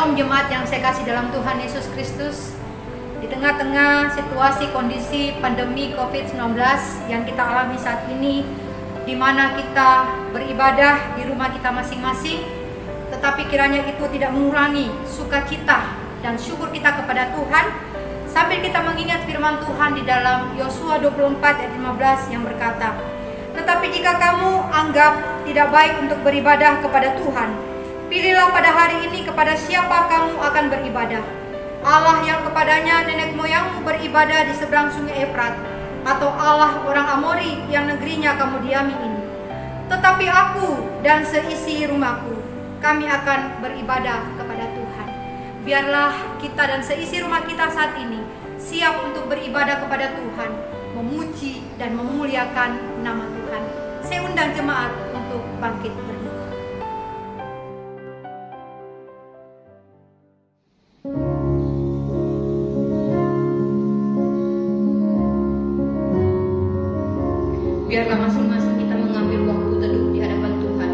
Shalom jemaat yang saya kasih dalam Tuhan Yesus Kristus. Di tengah-tengah situasi kondisi pandemi COVID-19 yang kita alami saat ini, di mana kita beribadah di rumah kita masing-masing, tetapi kiranya itu tidak mengurangi sukacita dan syukur kita kepada Tuhan, sambil kita mengingat firman Tuhan di dalam Yosua 24 ayat 15 yang berkata, "Tetapi jika kamu anggap tidak baik untuk beribadah kepada Tuhan, pilihlah pada hari ini kepada siapa kamu akan beribadah. Allah yang kepadanya nenek moyangmu beribadah di seberang sungai Efrat, atau Allah orang Amori yang negerinya kamu diami ini. Tetapi aku dan seisi rumahku, kami akan beribadah kepada Tuhan." Biarlah kita dan seisi rumah kita saat ini siap untuk beribadah kepada Tuhan, memuji dan memuliakan nama Tuhan. Saya undang jemaat untuk bangkit berdoa. Biarlah masing-masing kita mengambil waktu teduh di hadapan Tuhan.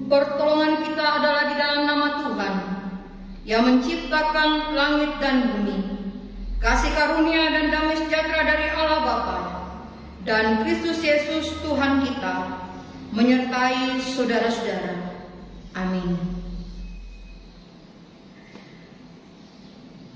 Pertolongan kita adalah di dalam nama Tuhan yang menciptakan langit dan bumi. Kasih karunia dan damai sejahtera dari Allah Bapa dan Kristus Yesus Tuhan kita menyertai saudara-saudara. Amin.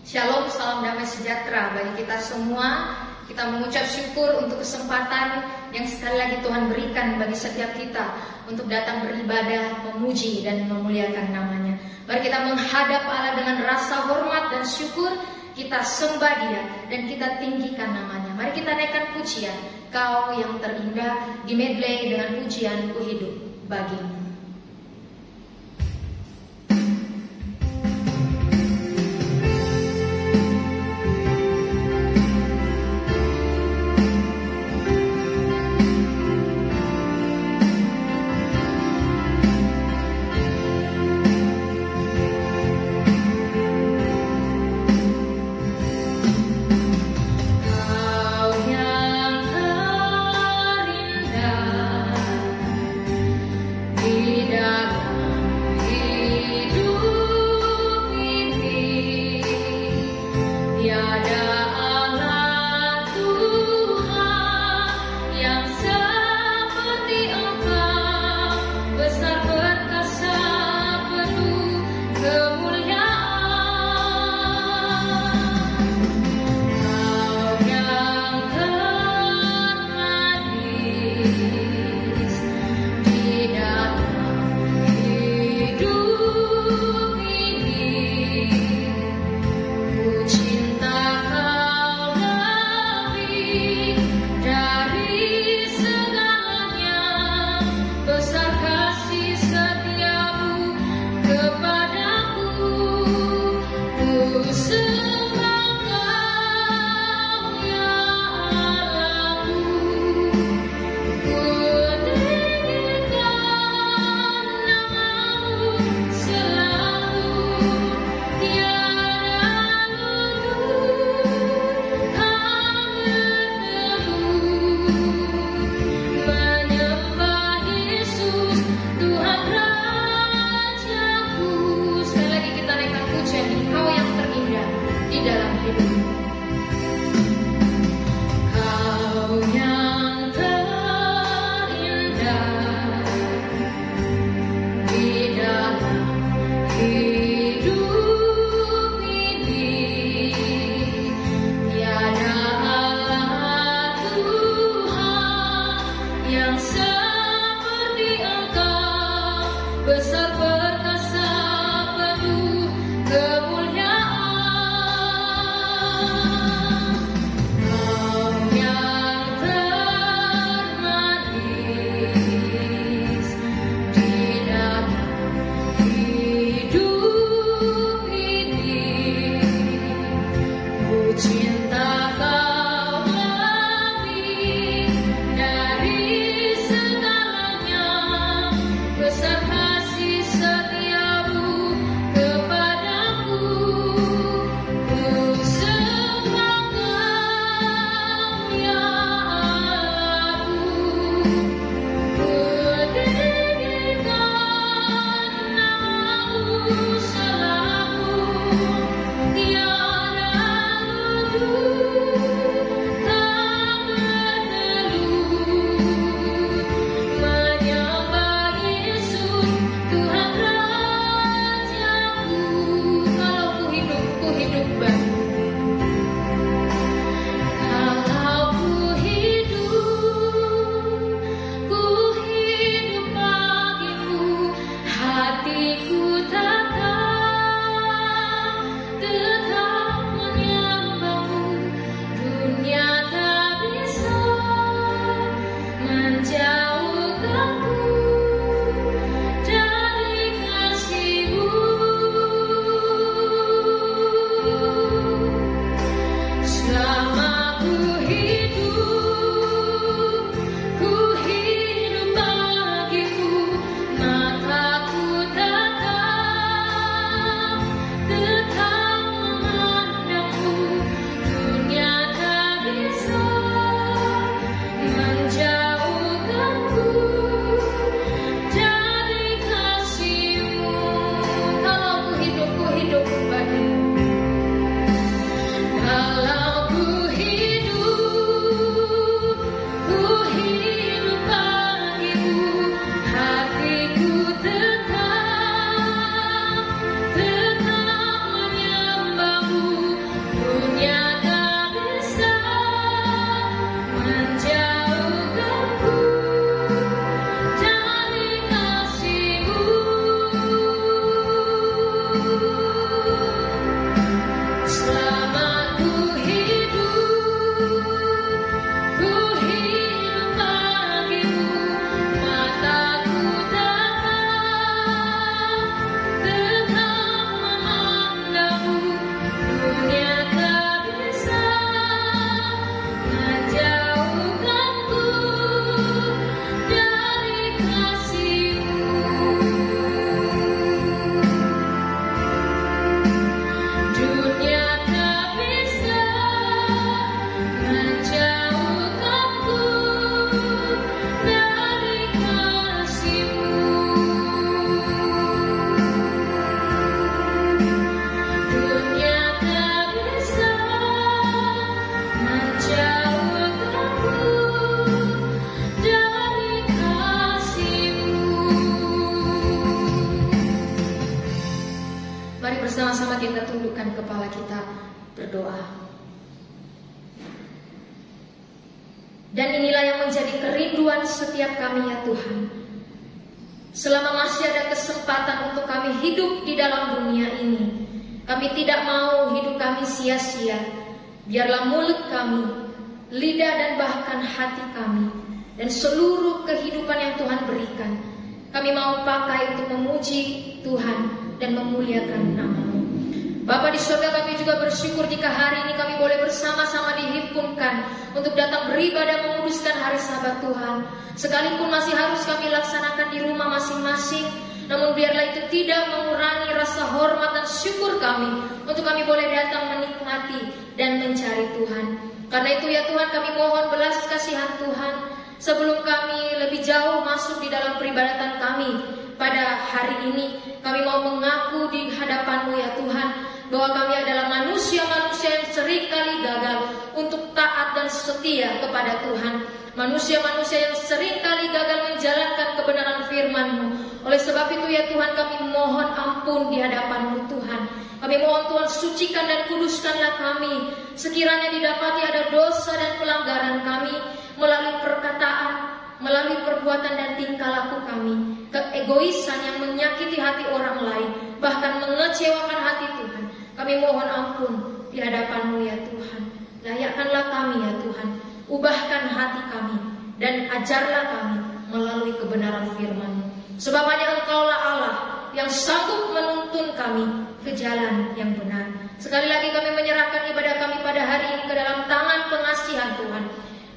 Shalom, salam damai sejahtera bagi kita semua. Kita mengucap syukur untuk kesempatan yang sekali lagi Tuhan berikan bagi setiap kita untuk datang beribadah, memuji dan memuliakan namanya. Mari kita menghadap Allah dengan rasa hormat dan syukur. Kita sembah Dia dan kita tinggikan namanya. Mari kita naikkan pujian, Kau yang terindah, di medley dengan pujian Ku hidup bagimu. sama-sama kita tundukkan kepala kita berdoa. Dan inilah yang menjadi kerinduan setiap kami ya Tuhan. Selama masih ada kesempatan untuk kami hidup di dalam dunia ini, kami tidak mau hidup kami sia-sia. Biarlah mulut kami, lidah dan bahkan hati kami, dan seluruh kehidupan yang Tuhan berikan, kami mau pakai untuk memuji Tuhan dan memuliakan nama-Mu. Bapa di surga, kami juga bersyukur jika hari ini kami boleh bersama-sama dihimpunkan untuk datang beribadah menguduskan hari Sabat Tuhan. Sekalipun masih harus kami laksanakan di rumah masing-masing, namun biarlah itu tidak mengurangi rasa hormat dan syukur kami untuk kami boleh datang menikmati dan mencari Tuhan. Karena itu ya Tuhan, kami mohon belas kasihan Tuhan, sebelum kami lebih jauh masuk di dalam peribadatan kami pada hari ini, kami mau mengaku di hadapan-Mu ya Tuhan, bahwa kami adalah manusia-manusia yang seringkali gagal untuk taat dan setia kepada Tuhan. Manusia-manusia yang seringkali gagal menjalankan kebenaran firman-Mu. Oleh sebab itu ya Tuhan, kami mohon ampun di hadapan-Mu Tuhan. Kami mohon Tuhan, sucikan dan kuduskanlah kami. Sekiranya didapati ada dosa dan pelanggaran kami melalui perkataan, melalui perbuatan dan tingkah laku kami, keegoisan yang menyakiti hati orang lain, bahkan mengecewakan hati Tuhan, kami mohon ampun di hadapan-Mu ya Tuhan. Layakkanlah kami ya Tuhan, ubahkan hati kami dan ajarlah kami melalui kebenaran firman-Mu. Sebab hanya Engkaulah Allah yang sanggup menuntun kami ke jalan yang benar. Sekali lagi kami menyerahkan ibadah kami pada hari ini ke dalam tangan pengasihan Tuhan.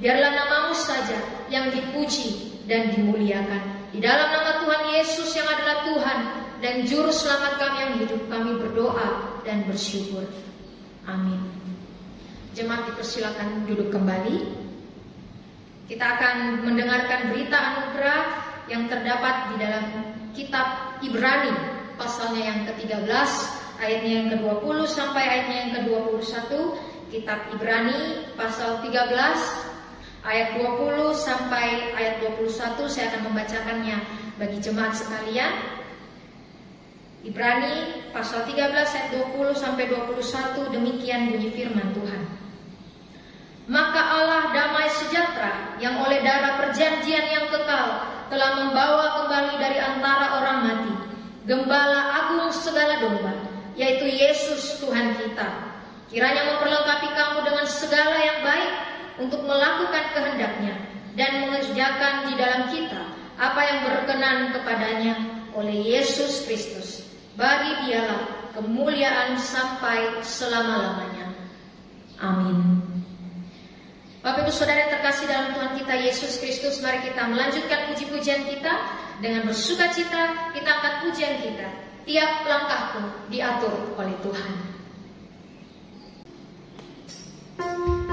Biarlah nama-Mu saja yang dipuji dan dimuliakan. Di dalam nama Tuhan Yesus yang adalah Tuhan dan Juru Selamat kami yang hidup, kami berdoa dan bersyukur. Amin. Jemaat dipersilakan duduk kembali. Kita akan mendengarkan berita anugerah yang terdapat di dalam kitab Ibrani, pasalnya yang ke-13, ayatnya yang ke-20 sampai ayatnya yang ke-21. Kitab Ibrani pasal 13 ayat 20 sampai ayat 21, saya akan membacakannya bagi jemaat sekalian. Ibrani pasal 13 ayat 20 sampai 21, demikian bunyi firman Tuhan. Maka Allah damai sejahtera yang oleh darah perjanjian yang kekal telah membawa kembali dari antara orang mati Gembala agung segala domba, yaitu Yesus Tuhan kita, kiranya memperlengkapi kamu dengan segala yang baik untuk melakukan kehendaknya dan mengerjakan di dalam kita apa yang berkenan kepadanya oleh Yesus Kristus. Bagi Dialah kemuliaan sampai selama-lamanya. Amin. Bapak Ibu Saudara yang terkasih dalam Tuhan kita Yesus Kristus, mari kita melanjutkan puji-pujian kita. Dengan bersukacita kita angkat pujian kita. Tiap langkahku diatur oleh Tuhan. Tengah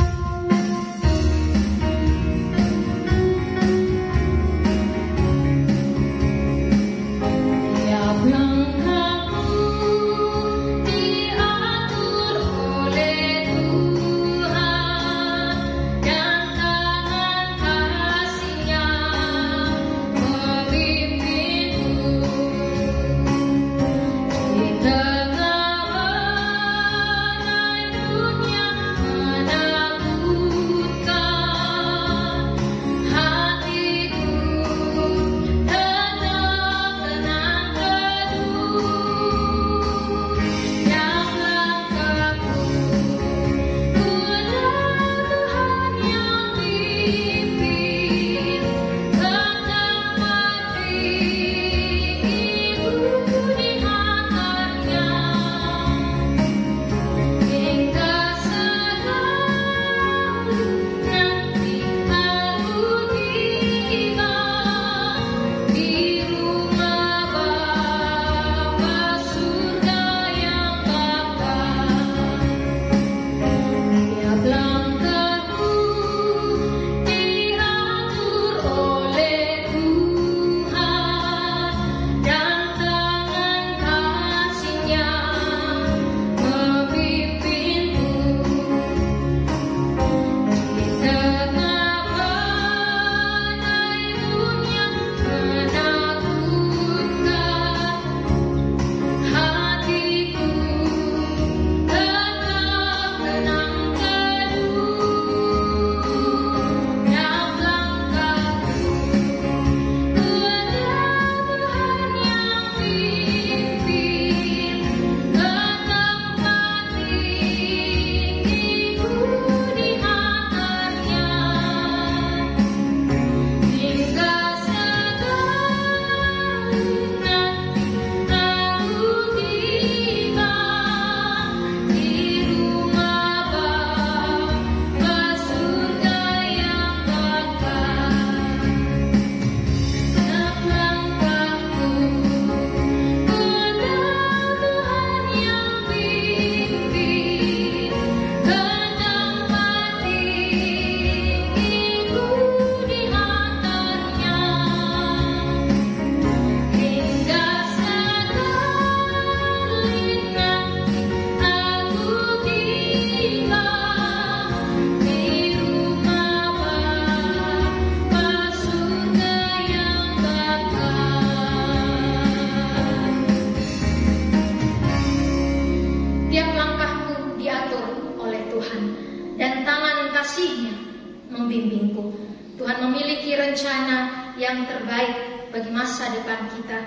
memiliki rencana yang terbaik bagi masa depan kita.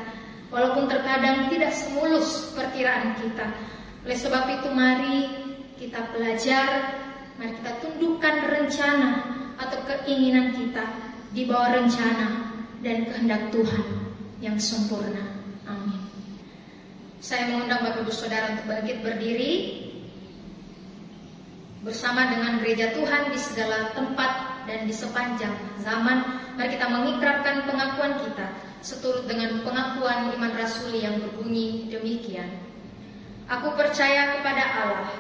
Walaupun terkadang tidak semulus perkiraan kita. Oleh sebab itu mari kita belajar, mari kita tundukkan rencana atau keinginan kita di bawah rencana dan kehendak Tuhan yang sempurna. Amin. Saya mengundang Bapak Ibu Saudara untuk bangkit berdiri bersama dengan gereja Tuhan di segala tempat dan di sepanjang zaman. Mari kita mengikrarkan pengakuan kita seturut dengan pengakuan iman rasuli yang berbunyi demikian. Aku percaya kepada Allah,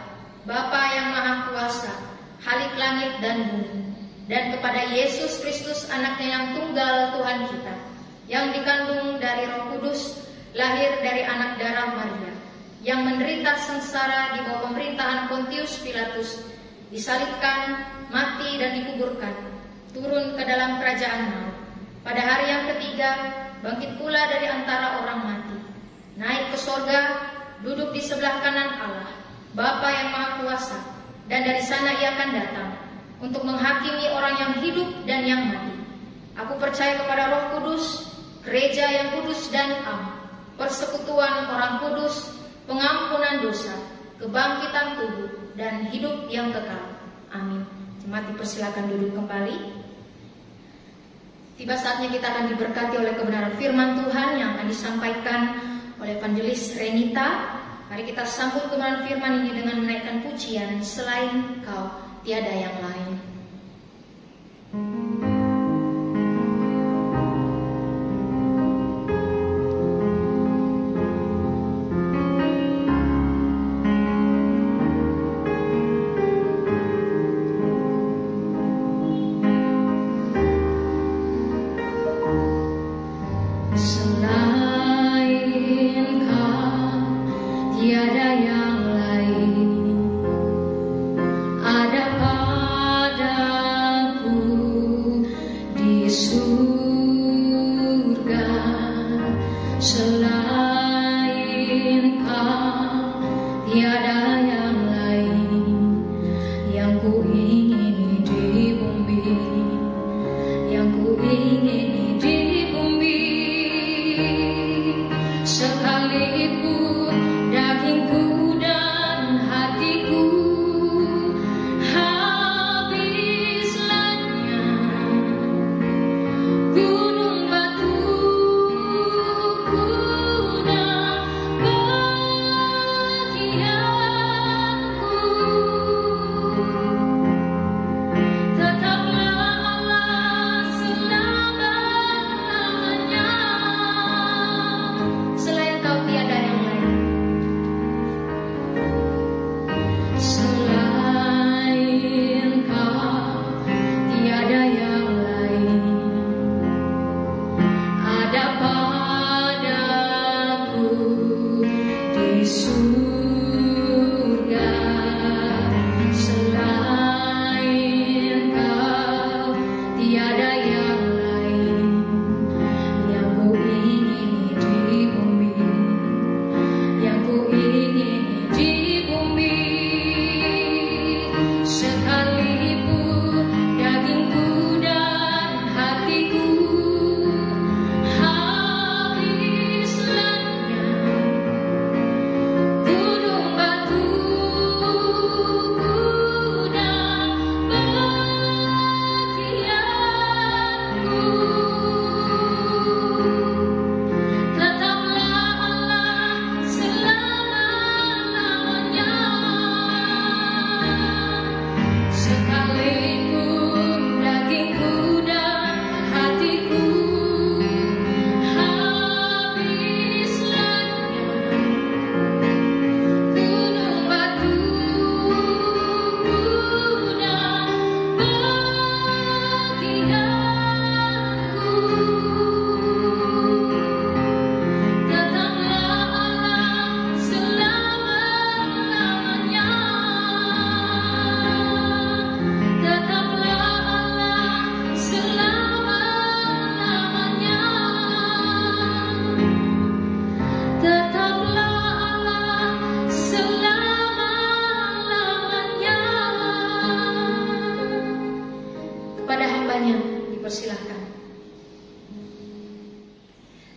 Bapa yang Maha Kuasa, Khalik langit dan bumi, dan kepada Yesus Kristus anaknya yang tunggal Tuhan kita, yang dikandung dari Roh Kudus, lahir dari anak darah Maria, yang menderita sengsara di bawah pemerintahan Pontius Pilatus, disalibkan, mati dan dikuburkan, turun ke dalam kerajaan maut. Pada hari yang ketiga, bangkit pula dari antara orang mati, naik ke sorga, duduk di sebelah kanan Allah, Bapa yang Maha Kuasa, dan dari sana ia akan datang untuk menghakimi orang yang hidup dan yang mati. Aku percaya kepada Roh Kudus, gereja yang kudus dan am, persekutuan orang kudus, pengampunan dosa, kebangkitan tubuh, dan hidup yang kekal. Amin. Jemaat dipersilakan duduk kembali. Tiba saatnya kita akan diberkati oleh kebenaran firman Tuhan yang akan disampaikan oleh Evangelis Renita. Mari kita sambut kebenaran firman ini dengan menaikkan pujian, selain Kau tiada yang lain. Gunung batuku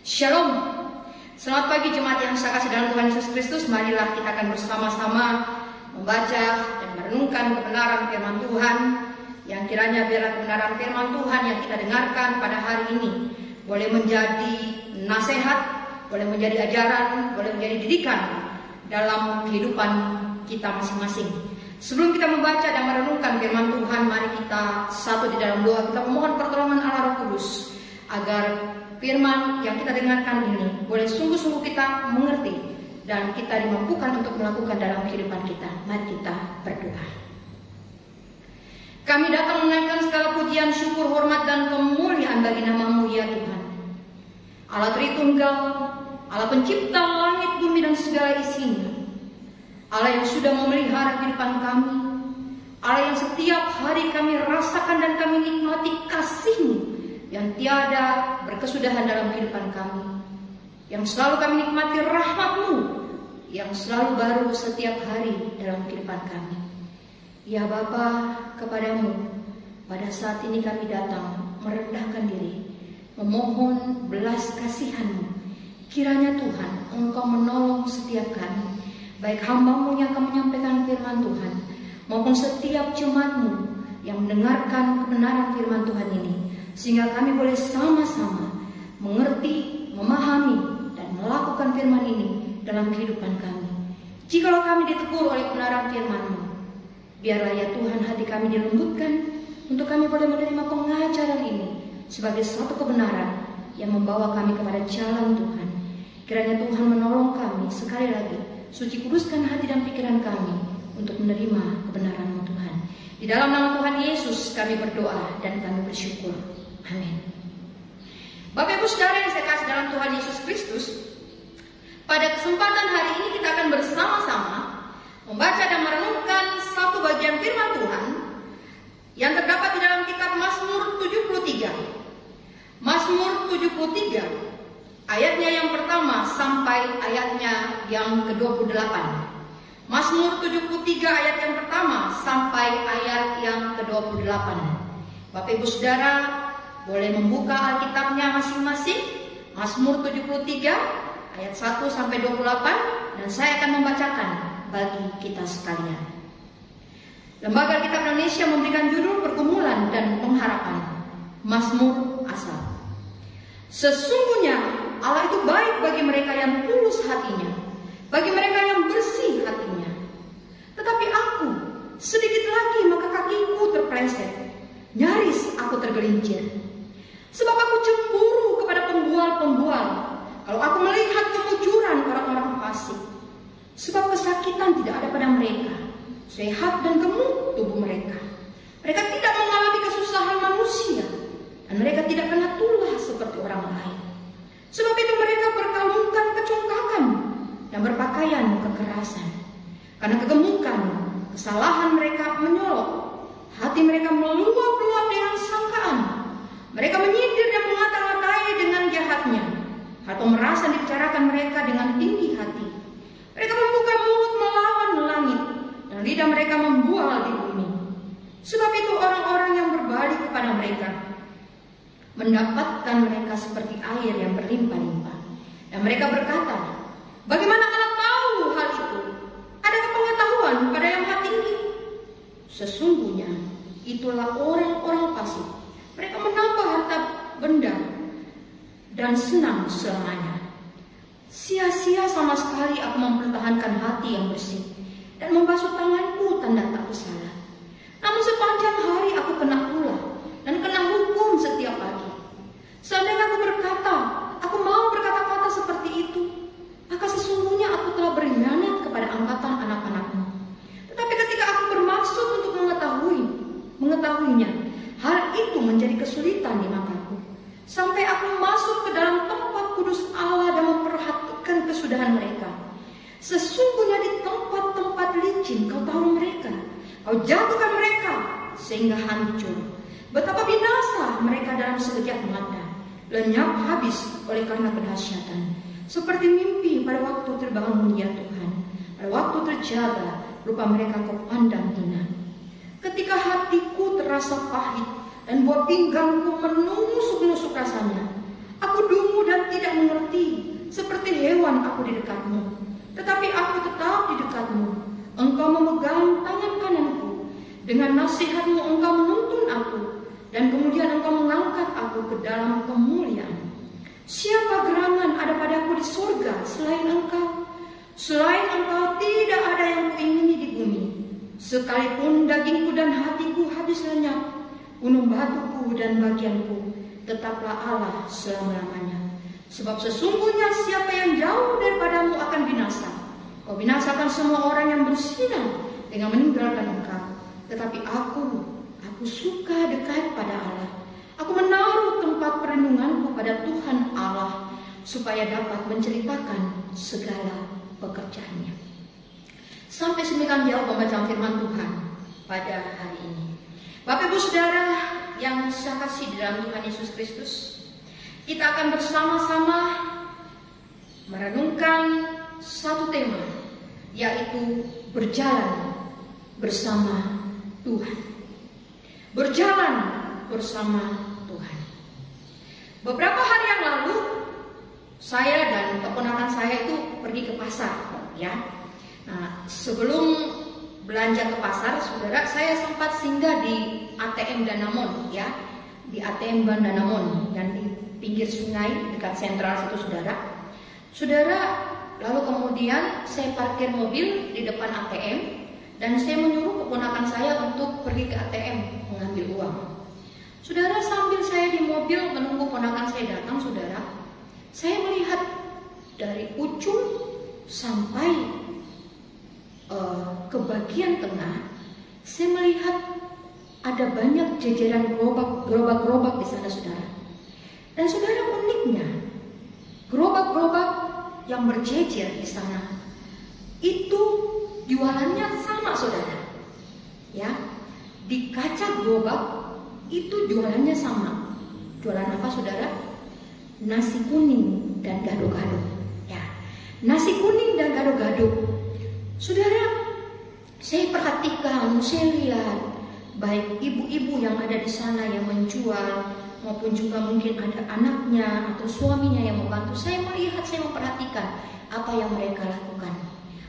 Shalom. Selamat pagi jemaat yang saya kasih dalam Tuhan Yesus Kristus. Marilah kita akan bersama-sama membaca dan merenungkan kebenaran firman Tuhan, yang kiranya biarlah kebenaran firman Tuhan yang kita dengarkan pada hari ini boleh menjadi nasihat, boleh menjadi ajaran, boleh menjadi didikan dalam kehidupan kita masing-masing. Sebelum kita membaca dan merenungkan firman Tuhan, mari kita satu di dalam doa. Kita memohon pertolongan Allah Roh Kudus agar firman yang kita dengarkan ini boleh sungguh-sungguh kita mengerti dan kita dimampukan untuk melakukan dalam kehidupan kita. Mari kita berdoa. Kami datang menaikkan segala pujian, syukur, hormat, dan kemuliaan bagi nama-Mu ya Tuhan, Allah Tritunggal, Allah pencipta langit, bumi, dan segala isinya, Allah yang sudah memelihara kehidupan kami, Allah yang setiap hari kami rasakan dan kami nikmati kasih-Mu yang tiada berkesudahan dalam kehidupan kami, yang selalu kami nikmati rahmat-Mu yang selalu baru setiap hari dalam kehidupan kami. Ya Bapa, kepadamu pada saat ini kami datang merendahkan diri, memohon belas kasihan-Mu. Kiranya Tuhan Engkau menolong setiap kami, baik hamba-Mu yang akan menyampaikan firman Tuhan, maupun setiap jemaat-Mu yang mendengarkan kebenaran firman Tuhan ini, sehingga kami boleh sama-sama mengerti, memahami, dan melakukan firman ini dalam kehidupan kami. Jikalau kami ditegur oleh kebenaran firman-Mu, biarlah ya Tuhan hati kami dilembutkan untuk kami boleh menerima pengajaran ini sebagai suatu kebenaran yang membawa kami kepada jalan Tuhan. Kiranya Tuhan menolong kami sekali lagi, suci kuduskan hati dan pikiran kami untuk menerima kebenaran-Mu Tuhan. Di dalam nama Tuhan Yesus kami berdoa dan kami bersyukur. Amin. Bapak Ibu Saudara yang saya kasih dalam Tuhan Yesus Kristus, pada kesempatan hari ini kita akan bersama-sama membaca dan merenungkan satu bagian firman Tuhan yang terdapat di dalam kitab Mazmur 73. Mazmur 73, ayatnya yang pertama sampai ayatnya yang ke-28. Mazmur 73 ayat yang pertama sampai ayat yang ke-28. Bapak Ibu Saudara boleh membuka Alkitabnya masing-masing. Mazmur 73 ayat 1 sampai 28, dan saya akan membacakan bagi kita sekalian. Lembaga Alkitab Indonesia memberikan judul Pergumulan dan Pengharapan. Mazmur asal. Sesungguhnya Allah itu baik bagi mereka yang tulus hatinya, bagi mereka yang bersih hatinya. Tetapi aku, sedikit lagi maka kakiku terpeleset, nyaris aku tergelincir. Sebab aku cemburu kepada pembual-pembual, kalau aku melihat kemujuran orang-orang fasik. Sebab kesakitan tidak ada pada mereka, sehat dan gemuk tubuh mereka. Mereka tidak mengalami kesusahan manusia, dan mereka tidak kena tulah seperti orang lain. Sebab itu mereka berkalungkan kecongkakan dan berpakaian kekerasan. Karena kegemukan, kesalahan mereka menyolok, hati mereka meluap-luap dengan sangkaan. Mereka menyindir dan mengata-ngatai dengan jahatnya, atau merasa dibicarakan mereka dengan tinggi hati. Mereka membuka mulut melawan langit, dan lidah mereka membual di bumi. Sebab itu orang-orang yang berbalik kepada mereka mendapatkan mereka seperti air yang berlimpah-limpah. Dan mereka berkata, bagaimana Allah tahu hal itu? Adakah pengetahuan pada yang maha tinggi? Sesungguhnya itulah orang-orang fasik. Mereka menambah harta benda dan senang selamanya. Sia-sia sama sekali aku mempertahankan hati yang bersih dan membasuh tanganku tanda tak bersalah. Namun sepanjang hari aku kena tulah dan kena hukum setiap pagi. Seandainya aku mau berkata-kata seperti itu, maka sesungguhnya aku telah berkhianat kepada angkatan anak-anakmu. Tetapi ketika aku bermaksud untuk mengetahuinya, hal itu menjadi kesulitan di mataku. Sampai aku masuk ke dalam tempat kudus Allah dan memperhatikan kesudahan mereka. Sesungguhnya di tempat-tempat licin kau taruh mereka, kau jatuhkan mereka sehingga hancur. Betapa binasa mereka dalam sekejap mata, lenyap habis oleh karena kedahsyatan. Seperti mimpi pada waktu terbangun ya Tuhan, pada waktu terjaga rupa mereka kau pandang hina. Ketika hatiku terasa pahit dan buah pinggangku menusuk-nusuk rasanya, aku dungu dan tidak mengerti Tuhan aku di dekatmu, tetapi aku tetap di dekatmu. Engkau memegang tangan kananku, dengan nasihatmu engkau menuntun aku, dan kemudian engkau mengangkat aku ke dalam kemuliaan. Siapa gerangan ada padaku di surga selain engkau? Selain engkau tidak ada yang kuingini di bumi. Sekalipun dagingku dan hatiku habis lenyap, gunung batuku dan bagianku, tetaplah Allah selama-lamanya. Sebab sesungguhnya siapa yang jauh daripadamu akan binasa. Kau binasakan semua orang yang bersinau dengan meninggalkan engkau. Tetapi aku suka dekat pada Allah. Aku menaruh tempat perlindunganku pada Tuhan Allah, supaya dapat menceritakan segala pekerjaannya. Sampai semikian jauh pembacaan firman Tuhan pada hari ini. Bapak Ibu Saudara yang saya kasih di dalam Tuhan Yesus Kristus, kita akan bersama-sama merenungkan satu tema, yaitu berjalan bersama Tuhan. Berjalan bersama Tuhan. Beberapa hari yang lalu, saya dan keponakan saya itu pergi ke pasar, ya. Nah, sebelum belanja ke pasar, saudara, saya sempat singgah di ATM Danamon, ya, di ATM Bank Danamon yang di pinggir sungai dekat sentral situ, saudara. Saudara, lalu kemudian saya parkir mobil di depan ATM dan saya menyuruh keponakan saya untuk pergi ke ATM mengambil uang. Saudara, sambil saya di mobil menunggu keponakan saya datang, saudara, saya melihat dari ujung sampai ke bagian tengah, saya melihat ada banyak jajaran gerobak-gerobak di sana, saudara. Dan saudara, uniknya, gerobak-gerobak yang berjejer di sana itu jualannya sama, saudara. Ya, di kaca gerobak itu jualannya sama. Jualan apa, saudara? Nasi kuning dan gado-gado. Ya, nasi kuning dan gado-gado. Saudara, saya perhatikan, saya lihat baik ibu-ibu yang ada di sana yang menjual, maupun juga mungkin ada anaknya atau suaminya yang membantu. Saya melihat, saya memperhatikan apa yang mereka lakukan.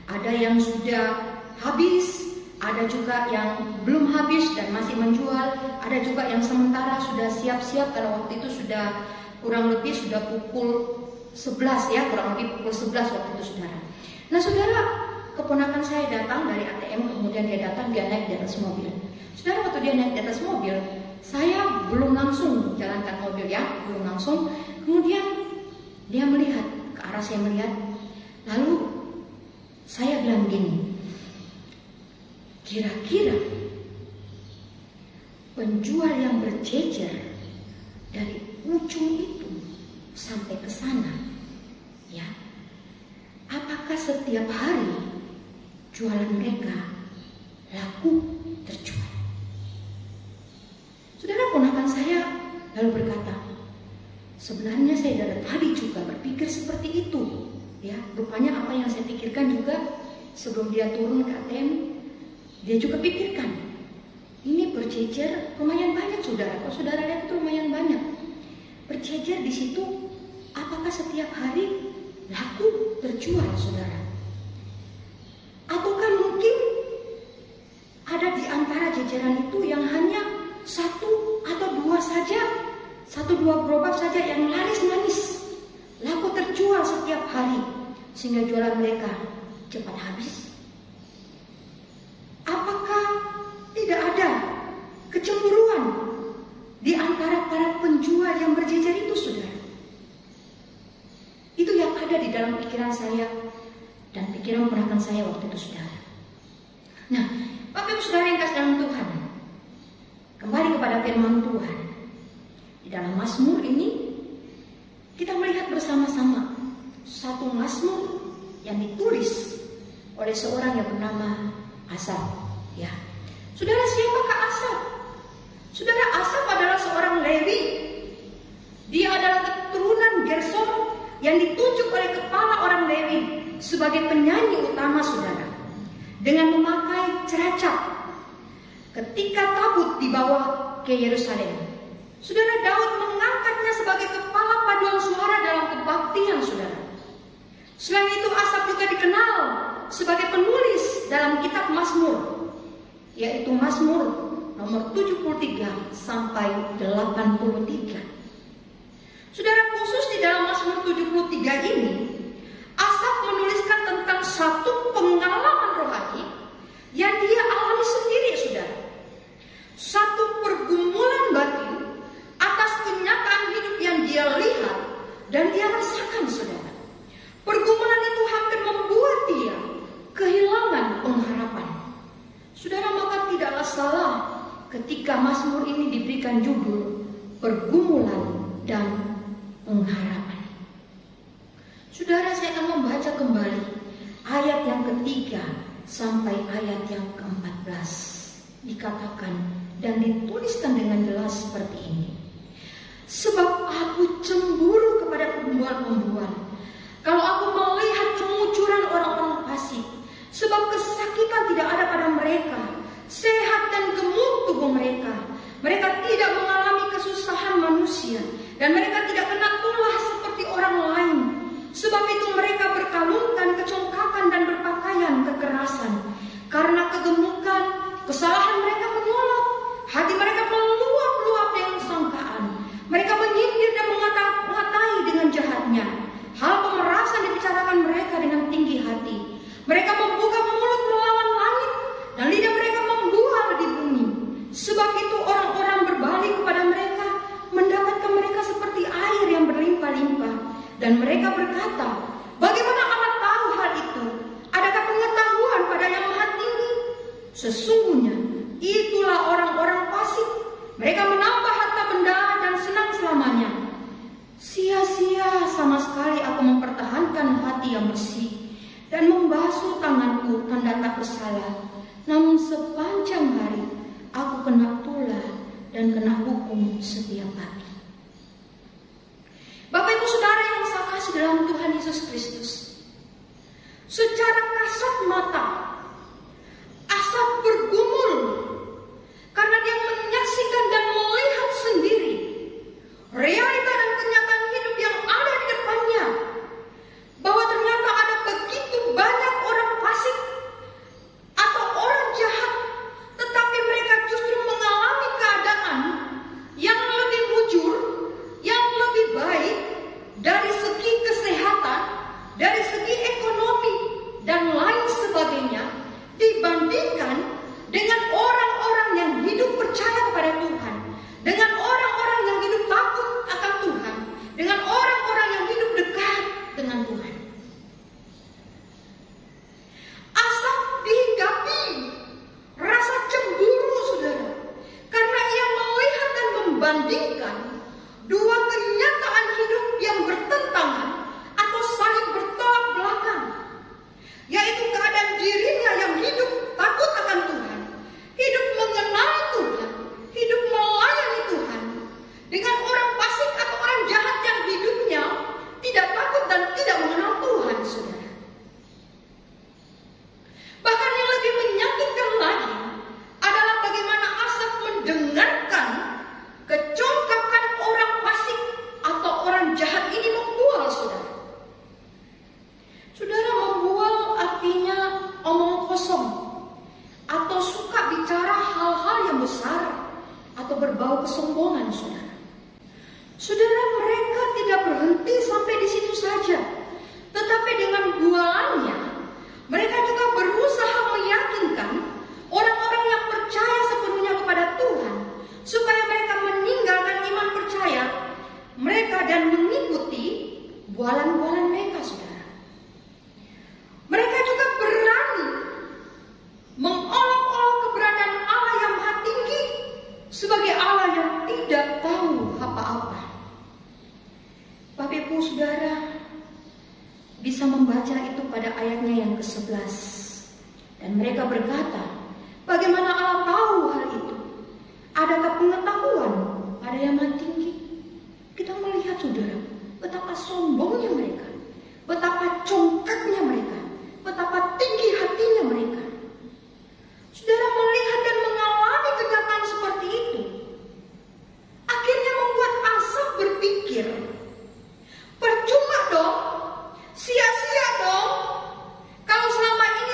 Ada yang sudah habis, ada juga yang belum habis dan masih menjual, ada juga yang sementara sudah siap-siap karena waktu itu sudah kurang lebih sudah pukul 11, ya, kurang lebih pukul 11 waktu itu, saudara. Nah, saudara, keponakan saya datang dari ATM, kemudian dia datang, dia naik di atas mobil. Saudara, waktu dia naik di atas mobil, saya belum langsung jalankan mobil, ya, belum langsung. Kemudian dia melihat ke arah saya melihat, lalu saya bilang gini, kira-kira penjual yang berjejer dari ujung itu sampai ke sana, ya, apakah setiap hari jualan mereka laku terjual? Saudara, ponakan saya lalu berkata, sebenarnya saya dari tadi juga berpikir seperti itu, ya. Rupanya apa yang saya pikirkan juga sebelum dia turun ke ATM, dia juga pikirkan. Ini berjejer lumayan banyak, saudara. Kalau saudara lihat itu lumayan banyak berjejer di situ. Apakah setiap hari laku terjual, saudara? Ataukah mungkin ada di antara jajaran itu yang hanya satu atau dua gerobak saja yang laris manis, laku terjual setiap hari, sehingga jualan mereka cepat habis? Apakah tidak ada kecemburuan di antara para penjual yang berjejer itu, saudara? Itu yang ada di dalam pikiran saya dan pikiran ponakan saya waktu itu, saudara. Nah, Bapak Ibu Saudara yang kasih dalam Tuhan, kembali kepada firman Tuhan. Di dalam Mazmur ini kita melihat bersama-sama satu Mazmur yang ditulis oleh seorang yang bernama Asaf, ya. Saudara, siapakah Asaf? Saudara, Asaf adalah seorang Lewi. Dia adalah keturunan Gerson yang ditunjuk oleh kepala orang Lewi sebagai penyanyi utama, saudara, dengan memakai ceracap ketika tabut dibawa ke Yerusalem. Saudara, Daud mengangkatnya sebagai kepala paduan suara dalam kebaktian, saudara. Selain sebagai penulis dalam kitab Mazmur, yaitu Mazmur nomor 73 sampai 83. Saudara, khusus di dalam Mazmur 73 ini, Asaf menuliskan tentang satu pengalaman rohani yang dia alami sendiri, saudara. Satu pergumulan batin atas kenyataan hidup yang dia lihat dan dia rasakan, saudara. Pergumulan itu hampir membuat dia kehilangan pengharapan. Saudara, maka tidaklah salah ketika Mazmur ini diberikan judul Pergumulan dan Pengharapan. Saudara, saya akan membaca kembali ayat yang ketiga sampai ayat yang ke-14. Dikatakan dan dituliskan dengan jelas seperti ini. Sebab aku cemburu kepada pembual-pembual, kalau aku melihat kemunculan orang-orang fasik. Sebab kesakitan tidak ada pada mereka, sehat dan gemuk tubuh mereka. Mereka tidak mengalami kesusahan manusia, dan mereka tidak kena tulah seperti orang lain. Sebab itu mereka berkalungkan kecongkakan dan berpakaian kekerasan. Karena kegemukan, kesalahan mereka menyolok, hati mereka meluap-luap dengan sangkaan. Mereka menyindir dan mengatai dengan jahatnya. Hal pemerasan dibicarakan mereka dengan tinggi hati. Mereka membuka mulut melawan langit, dan lidah mereka membual di bumi. Sebab itu orang-orang berbalik kepada mereka, mendapatkan mereka seperti air yang berlimpah-limpah. Dan mereka berkata, bagaimana Allah tahu hal itu? Adakah pengetahuan pada yang maha tinggi? Sesungguhnya itulah orang-orang fasik. Mereka menambah harta benda dan senang selamanya. Sia-sia sama sekali aku mempertahankan hati yang bersih dan membasuh tanganku tanda tak bersalah. Namun sepanjang hari aku kena tulah dan kena hukum setiap pagi. Bapak Ibu Saudara yang saya kasih dalam Tuhan Yesus Kristus, secara kasat mata Asaf bergumul karena dia menyaksikan dan melihat sendiri realita dan kenyataan hidup yang ada di depannya, bahwa ternyata ada begitu banyak orang fasik atau orang jahat, tetapi mereka justru mengalami keadaan yang lebih mujur, yang lebih baik dari segi kesehatan, dari segi ekonomi dan lain sebagainya, dibandingkan dengan orang-orang yang hidup percaya kepada Tuhan, dengan orang-orang yang hidup takut akan Tuhan, dengan orang-orang yang hidup dekat dengan Tuhan. Asaf dihinggapi rasa cemburu, saudara, karena ia melihat dan membandingkan dua kenyataan hidup yang bertentangan atau saling bertolak belakang, yaitu keadaan dirinya yang hidup takut akan Tuhan, hidup mengenal Tuhan, hidup melayani Tuhan, dengan orang fasik atau orang jahat yang hidupnya tidak takut dan tidak mengenal Tuhan, saudara. Bahkan yang lebih menyakitkan lagi adalah bagaimana Asaf mendengarkan kecongkakan orang fasik atau orang jahat ini membual, saudara. Saudara, membual artinya omong kosong atau suka bicara hal-hal yang besar atau berbau kesombongan, saudara. Saudara, mereka tidak berhenti sampai di situ saja, tetapi dengan bualannya mereka juga berusaha meyakinkan orang-orang yang percaya sepenuhnya kepada Tuhan supaya mereka meninggalkan iman percaya mereka dan mengikuti bualan-bualan mereka, saudara. Mereka juga berani mengolok-olok keberadaan Allah yang maha tinggi sebagai Allah yang tidak tahu apa-apa. Bapak Ibu Saudara bisa membaca itu pada ayatnya yang ke-11. Dan mereka berkata, bagaimana Allah tahu hal itu? Adakah pengetahuan pada yang maha tinggi? Kita melihat, saudara, betapa sombongnya mereka, betapa congkaknya mereka, betapa tinggi hatinya mereka. Saudara, melihat dan mengalami kenyataan seperti itu akhirnya membuat Asaf berpikir, percuma dong, sia-sia dong kalau selama ini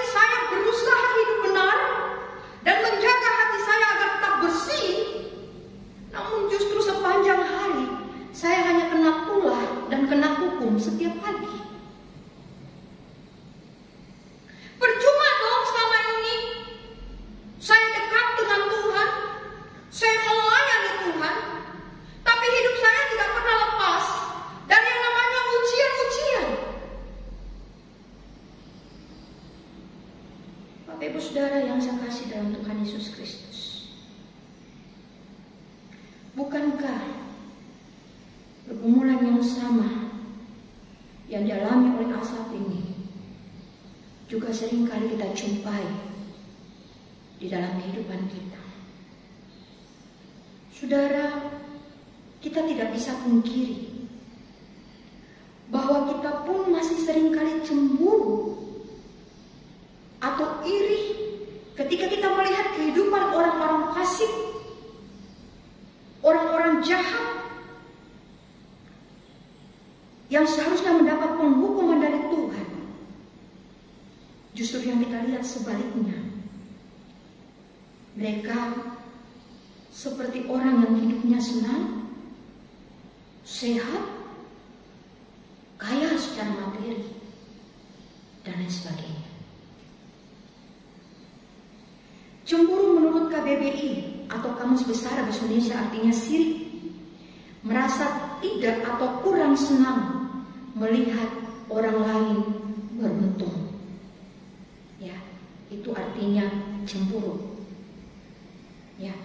Bandung setiap pagi. Percuma dong selama ini saya dekat dengan Tuhan, saya melayani Tuhan, tapi hidup saya tidak pernah lepas dari yang namanya ujian-ujian. Bapak Ibu Saudara yang saya kasih dalam Tuhan Yesus Kristus, bukankah pergumulan yang sama yang dialami oleh Asaf ini juga seringkali kita jumpai di dalam kehidupan kita? Saudara, kita tidak bisa pungkiri bahwa kita pun masih seringkali cemburu atau iri ketika kita melihat kehidupan orang-orang fasik, orang-orang jahat yang seharusnya mendapat penghukuman dari Tuhan. Justru yang kita lihat sebaliknya, mereka seperti orang yang hidupnya senang, sehat, kaya secara materi, dan lain sebagainya. Cemburu menurut KBBI atau Kamus Besar Bahasa Indonesia artinya sirik, merasa tidak atau kurang senang melihat orang lain beruntung. Ya, itu artinya cemburu. Ya,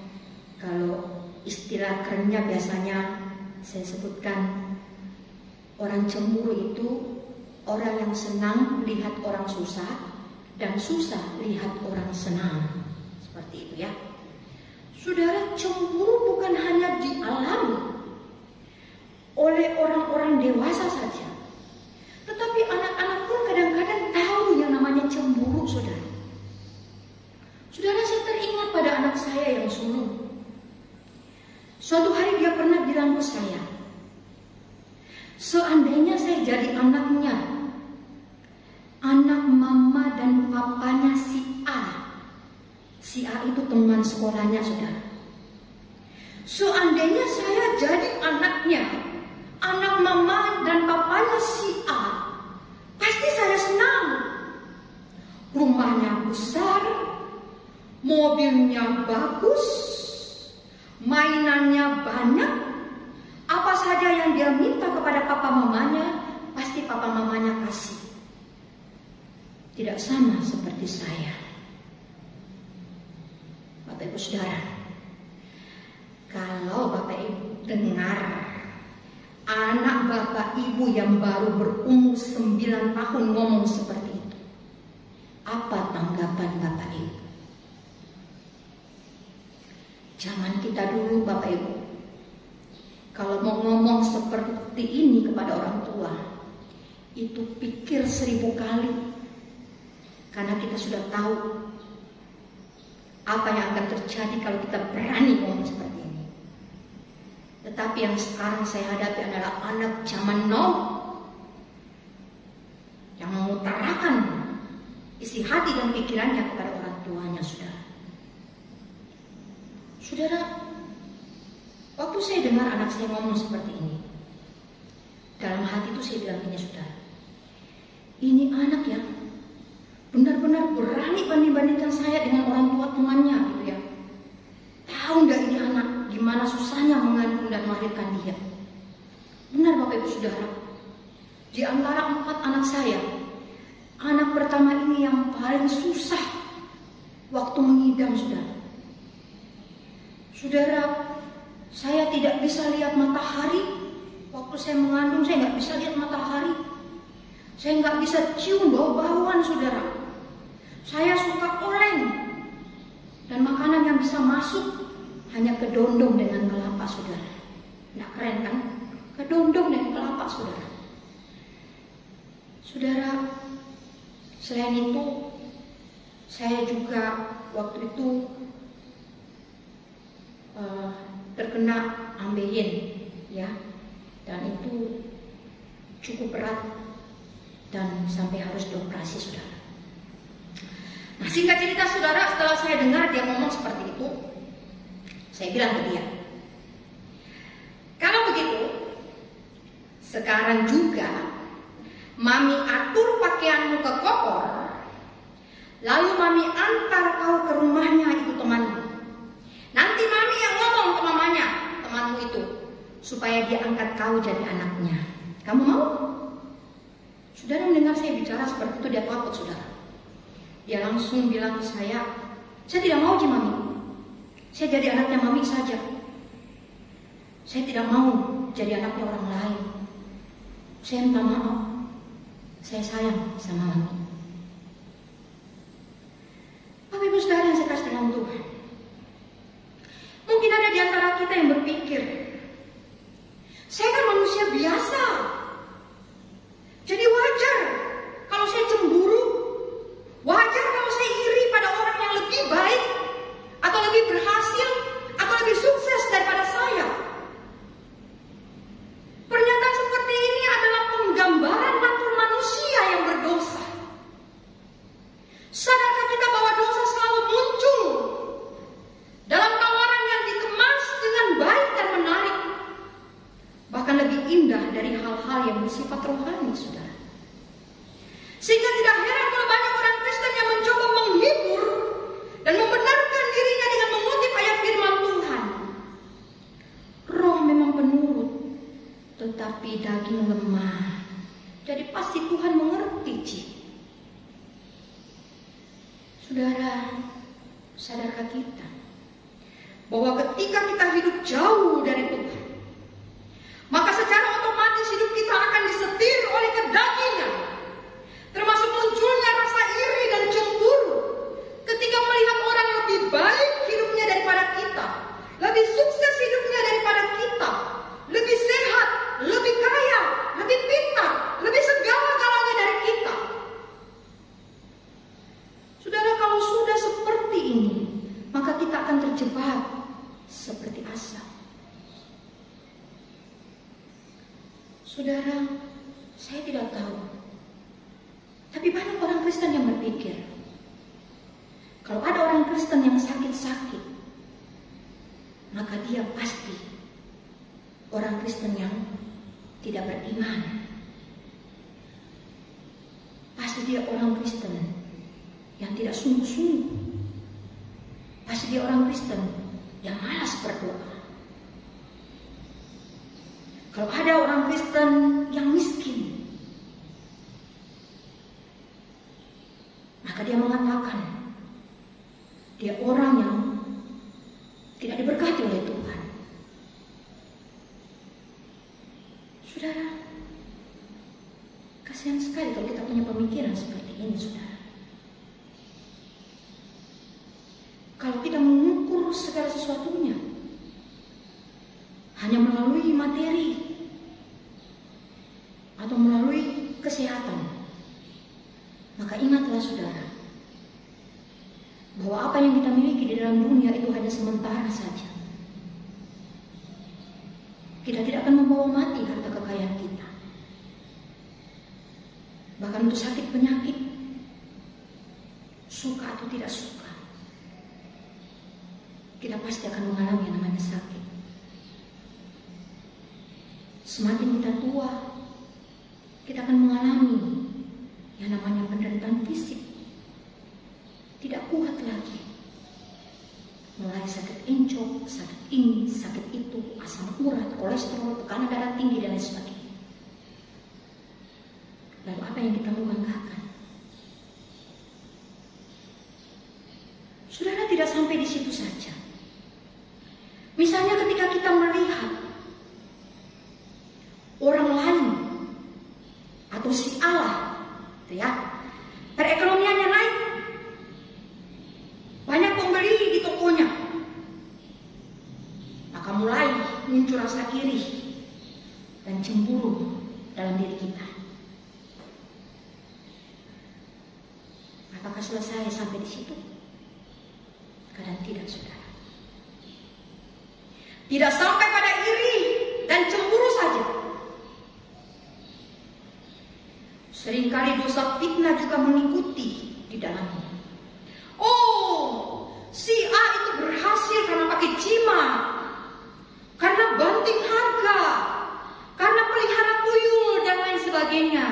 kalau istilah kerennya biasanya saya sebutkan, orang cemburu itu orang yang senang lihat orang susah dan susah lihat orang senang. Seperti itu ya. Saudara, cemburu bukan hanya dialami oleh orang-orang dewasa saja, tetapi anak-anak pun kadang-kadang tahu yang namanya cemburu, saudara. Saudara, saya teringat pada anak saya yang sulung. Suatu hari dia pernah bilang ke saya, seandainya saya jadi anaknya, anak mama dan papanya si A. Si A itu teman sekolahnya, saudara. Seandainya saya jadi anaknya, anak mama dan papanya si A, pasti saya senang. Rumahnya besar, mobilnya bagus, mainannya banyak. Apa saja yang dia minta kepada papa mamanya, pasti papa mamanya kasih. Tidak sama seperti saya. Bapak Ibu Saudara, kalau Bapak Ibu dengar anak Bapak Ibu yang baru berumur 9 tahun ngomong seperti itu, apa tanggapan Bapak Ibu? Zaman kita dulu Bapak Ibu, kalau mau ngomong seperti ini kepada orang tua, itu pikir 1000 kali. Karena kita sudah tahu apa yang akan terjadi kalau kita berani ngomong seperti ini. Tetapi yang sekarang saya hadapi adalah anak zaman now yang mengutarakan isi hati dan pikirannya kepada orang tuanya, saudara. Saudara, waktu saya dengar anak saya ngomong seperti ini, dalam hati itu saya bilang ini, saudara, ini anak yang benar-benar berani banding-bandingkan saya dengan orang tua temannya, gitu ya. Tahu nggak ini anak gimana susahnya mengandung dan melahirkan dia? Benar Bapak Ibu Saudara, di antara 4 anak saya, anak pertama ini yang paling susah waktu mengidam, saudara. Saudara, saya tidak bisa lihat matahari. Waktu saya mengandung, saya nggak bisa lihat matahari. Saya nggak bisa cium bau-bauan, saudara. Saya suka oleng. Dan makanan yang bisa masuk hanya kedondong dengan kelapa, saudara. Nggak keren kan? Kedondong dengan kelapa, saudara. Saudara, selain itu, saya juga waktu itu terkena ambeien, ya, dan itu cukup berat dan sampai harus dioperasi, saudara. Nah, singkat cerita, saudara, setelah saya dengar dia ngomong seperti itu, saya bilang ke dia, kalau begitu, sekarang juga Mami atur pakaianmu ke koper, lalu Mami antar kau ke rumahnya itu temanmu. Nanti Mami yang ngomong ke mamanya, temanmu itu, supaya dia angkat kau jadi anaknya. Kamu mau? Saudara mendengar saya bicara seperti itu, dia takut, saudara. Dia langsung bilang ke saya tidak mau Mami. Saya jadi anaknya Mami saja. Saya tidak mau jadi anaknya orang lain. Saya minta maaf. Saya sayang sama Mami. Bapak Ibu Saudara yang saya kasih dalam Tuhan, mungkin ada di antara kita yang berpikir, saya kan manusia biasa, jadi wajar kalau saya cemburu, wajar kalau saya iri pada orang yang lebih baik, atau lebih berhasil, atau lebih sukses daripada saya. Pernyataan seperti ini adalah penggambaran natur manusia yang berdosa. Sadarkah kita bahwa dosa selalu muncul dalam tawaran yang dikemas dengan baik dan menarik, bahkan lebih indah dari hal-hal yang bersifat rohani, saudara. Sehingga tidak heran kalau banyak orang Kristen yang mencoba menghibur dan membenarkan dirinya dengan mengutip ayat firman Tuhan. Roh memang penurut, tetapi daging lemah. Jadi pasti Tuhan mengerti, Ci. Saudara, sadarkah kita bahwa ketika kita hidup jauh dari Tuhan, maka secara otomatis hidup kita akan disetir oleh kedagingan, termasuk munculnya rasa iri dan cemburu ketika melihat orang lebih baik hidupnya daripada kita, lebih sukses hidupnya daripada kita, lebih sehat, lebih kaya, lebih pintar, lebih segala-galanya dari kita. Saudara, kalau sudah seperti ini, maka kita akan terjebak seperti Asa. Saudara, saya tidak tahu, tapi banyak orang Kristen yang berpikir, kalau ada orang Kristen yang sakit-sakit, maka dia pasti orang Kristen yang tidak beriman. Pasti dia orang Kristen yang tidak sungguh-sungguh. Pasti dia orang Kristen yang malas berdoa. Kalau ada orang Kristen yang miskin, maka dia mengatakan dia orang yang tidak diberkati oleh Tuhan. Saudara, kasihan sekali kalau kita punya pemikiran seperti ini, saudara. Kalau kita mengukur segala sesuatunya hanya melalui materi atau melalui kesehatan, maka ingatlah, saudara, bahwa apa yang kita miliki di dalam dunia itu hanya sementara saja. Kita tidak akan membawa mati harta kekayaan kita. Bahkan untuk sakit penyakit, suka atau tidak suka, kita pasti akan mengalami yang namanya sakit. Semakin kita tua, kita akan mengalami yang namanya penderitaan fisik. Tidak kuat lagi. Mulai sakit encok, sakit ini, sakit itu, asam urat, kolesterol, tekanan darah tinggi, dan lain sebagainya. Lalu apa yang kita mau banggakan? Saudara, tidak sampai di situ saja. Misalnya ketika kita melihat orang lain atau si Allah, ya, perekonomiannya naik, banyak pembeli di tokonya, maka mulai muncul rasa iri dan cemburu dalam diri kita. Apakah selesai sampai di situ? Kadang tidak, saudara. Tidak sampai pada iri dan cemburu saja. Seringkali dosa fitnah juga mengikuti di dalamnya. Oh, si A itu berhasil karena pakai cima, karena banting harga, karena pelihara tuyul dan lain sebagainya.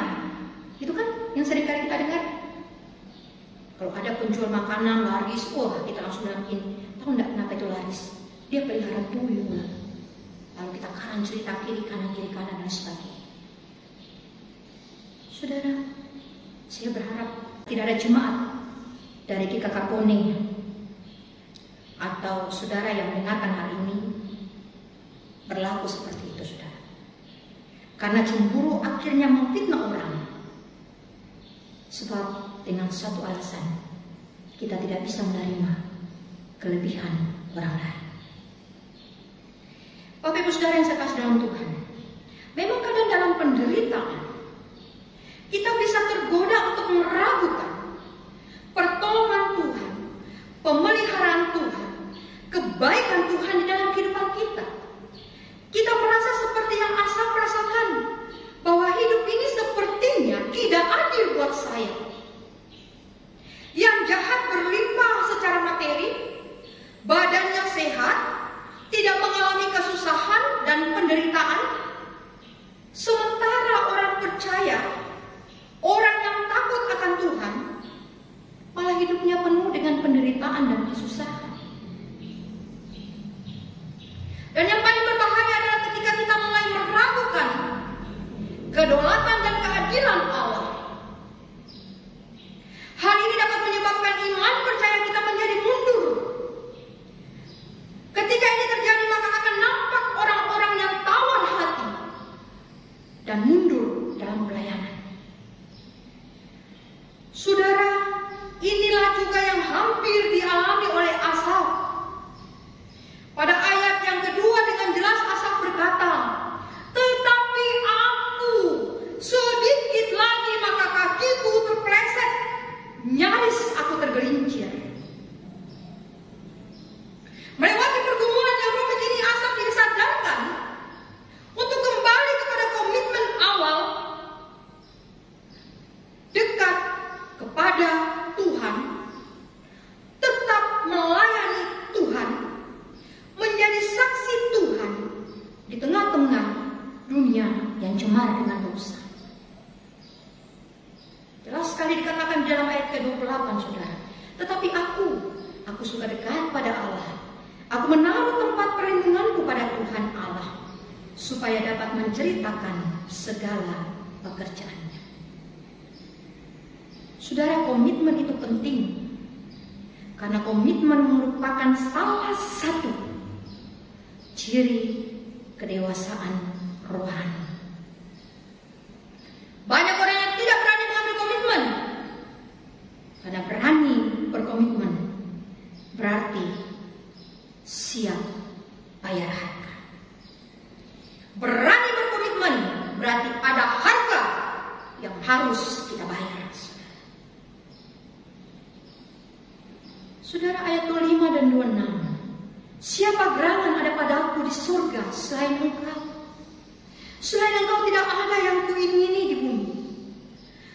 seringkali kita dengar. Kalau ada penjual makanan laris, wah kita langsung bilang gini, tahu enggak kenapa itu laris? Dia pelihara tuyul. Lalu kita karang cerita kiri kanan dan sebagainya. Saudara, saya berharap tidak ada jemaat dari GKK Kuning atau saudara yang mendengarkan hal ini berlaku seperti itu, saudara. Karena cemburu akhirnya memfitnah orang. Sebab dengan satu alasan, kita tidak bisa menerima kelebihan orang lain. Bapak Ibu Saudara yang saya kasih dalam Tuhan, memang kadang dalam penderitaan kita bisa tergoda untuk meragukan pertolongan Tuhan, pemeliharaan Tuhan, kebaikan Tuhan di dalam kehidupan kita. Kita merasa seperti yang Asaf rasakan, bahwa hidup ini sepertinya tidak adil buat saya. Yang jahat berlimpah secara materi, badannya sehat, tidak mengalami kesusahan dan penderitaan. Sementara orang percaya, orang yang takut akan Tuhan, malah hidupnya penuh dengan penderitaan dan kesusahan. Dan yang paling berbahaya adalah ketika kita mulai meragukan kedaulatan dan keadilan Allah. Hal ini dapat menyebabkan iman percaya kita menjadi mundur. Ketika ini terjadi, maka akan nampak orang-orang yang tawar hati dan mundur dalam pelayanan. Saudara, inilah juga yang hampir dialami oleh Asaf. Pada ayat yang kedua dengan jelas Asaf berkata, "Tetapi aku, sedikit lagi maka kakiku terpeleset, nyaris aku tergelincir." Melewati pergumulan yang rumit ini, Asaf disadarkan untuk kembali kepada komitmen awal, dekat kepada Tuhan, tetap melayani Tuhan, menjadi saksi Tuhan di tengah-tengah dunia yang cemar dengan dosa. Jelas sekali dikatakan di dalam ayat ke-28, saudara. Tetapi aku suka dekat pada Allah. Aku menaruh tempat perlindunganku pada Tuhan Allah, supaya dapat menceritakan segala pekerjaannya. Saudara, komitmen itu penting, karena komitmen merupakan salah satu ciri kedewasaan rohani. Banyak orang yang tidak berani mengambil komitmen, karena berani berkomitmen berarti siap bayar harga. Berani berkomitmen berarti ada harga yang harus kita bayar. Saudara, ayat 25 dan 26. Siapa gerangan ada padaku di surga selain Engkau? Selain Engkau tidak ada yang kuingini di bumi.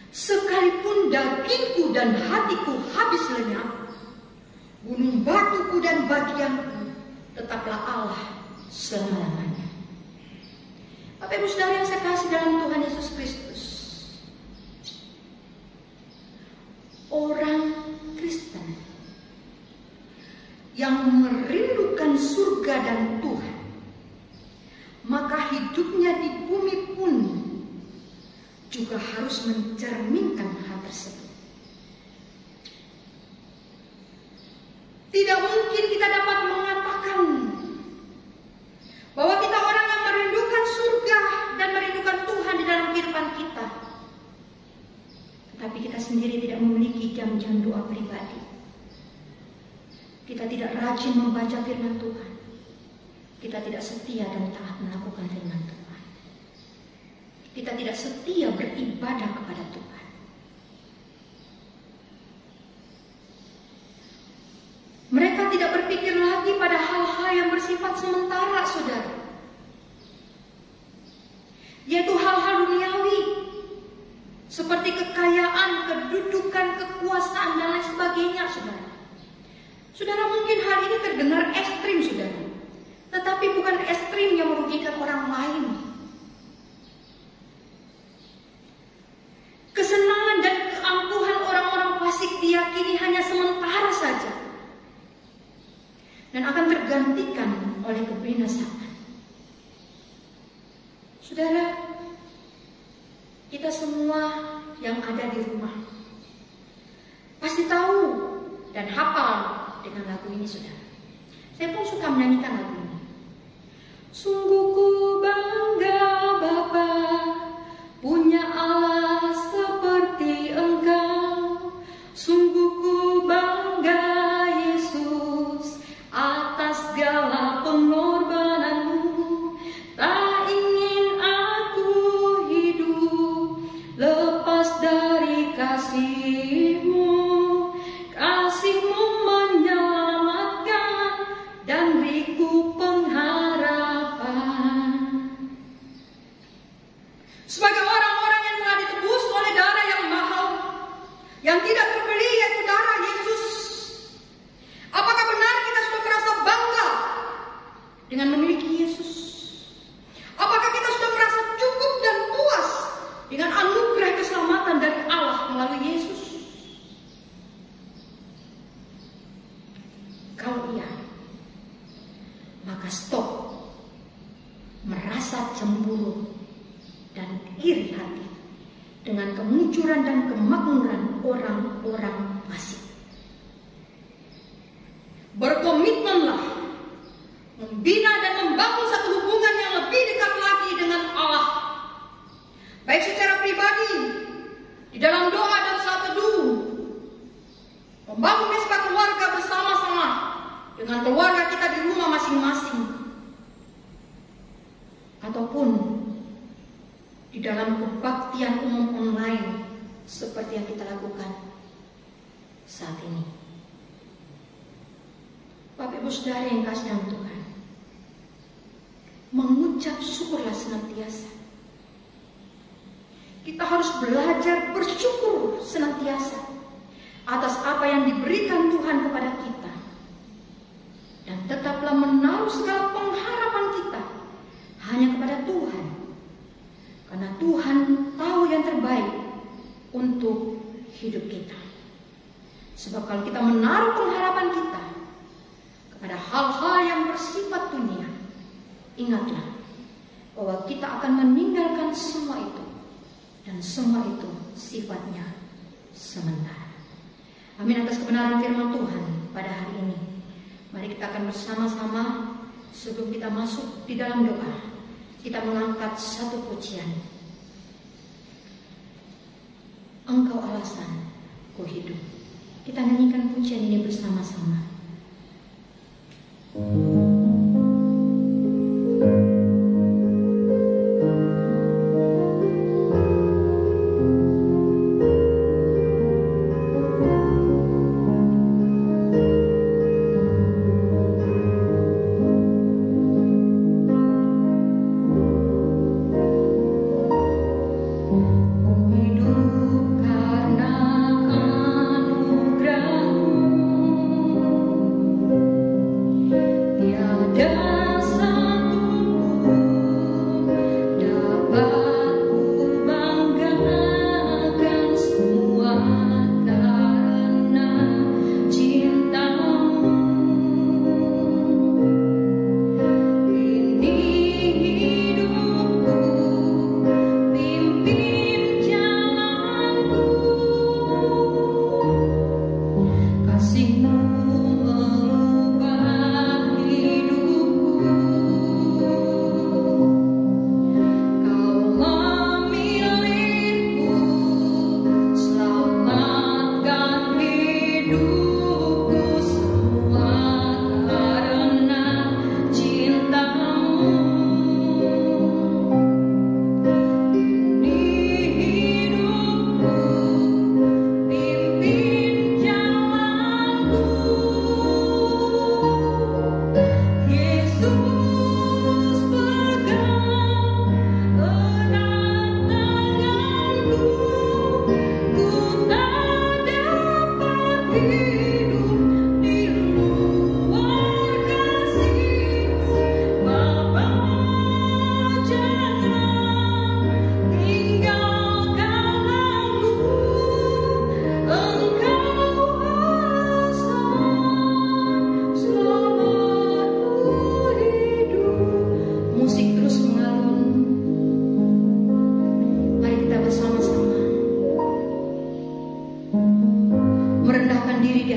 Sekalipun dagingku dan hatiku habis lenyap, gunung batuku dan bagianku, tetaplah Allah selama-lamanya. Bapak Ibu Saudara yang saya kasih dalam Tuhan Yesus Kristus, orang Kristen yang merindukan surga dan Tuhan, maka hidupnya di bumi pun juga harus mencerminkan hal tersebut. Tidak mungkin kita dapat mengatakan bahwa kita orang yang merindukan surga dan merindukan Tuhan di dalam kehidupan kita, tetapi kita sendiri tidak memiliki jam-jam doa pribadi. Kita tidak rajin membaca firman Tuhan. Kita tidak setia dan taat melakukan firman Tuhan. Kita tidak setia beribadah kepada Tuhan. Mereka tidak berpikir lagi pada hal-hal yang bersifat sementara, saudara. Yaitu hal-hal duniawi, seperti kekayaan, kedudukan, kekuasaan, dan lain sebagainya, saudara. Saudara, mungkin hal ini terdengar ekstrim, saudara. Tetapi bukan ekstrim yang merugikan orang lain. Kesenangan dan tergantikan oleh kebinasaan. Saudara, kita semua yang ada di rumah pasti tahu dan hafal dengan lagu ini, saudara. Saya pun suka menyanyikan lagu ini. Sungguh ku bangga Bapa punya Allah seperti Engkau. Sungguh ku bangga Yesus atas segala pengorbananmu. Tak ingin aku hidup lepas dari kasih-Mu. Kasih-Mu menyelamatkan dan beriku pengharapan. Sebagai orang-orang yang telah ditebus oleh darah yang mahal, yang tidak terbeli, yaitu darah Yesus, apakah benar kita sudah merasa bangga dengan memiliki Yesus? Apakah kita sudah merasa cukup dan puas dengan anugerah keselamatan dari Allah melalui Yesus? Kalau iya, maka stop merasa cemburu dan iri hati dengan kemunculan dan kemakmuran orang-orang fasik. Berkomitmenlah membina dan membangun satu hubungan yang lebih dekat lagi dengan Allah, baik secara pribadi, di dalam doa dan saat teduh, membangun mesbah keluarga bersama-sama dengan keluarga kita di rumah masing-masing, ataupun di dalam kebaktian umum online seperti yang kita lakukan saat ini. Bapak Ibu Saudara yang kasih dalam Tuhan, mengucap syukurlah senantiasa. Kita harus belajar bersyukur senantiasa atas apa yang diberikan Tuhan kepada kita, dan tetaplah menaruh segala pengharapan kita hanya kepada Tuhan, karena Tuhan tahu yang terbaik untuk hidup kita. Sebab kalau kita menaruh pengharapan kita kepada hal-hal yang bersifat dunia, ingatlah bahwa kita akan meninggalkan semua itu, dan semua itu sifatnya sementara. Amin atas kebenaran firman Tuhan pada hari ini. Mari kita akan bersama-sama, sebelum kita masuk di dalam doa, kita mengangkat satu pujian. Engkau alasan ku hidup. Kita nyanyikan pujian ini bersama-sama. Di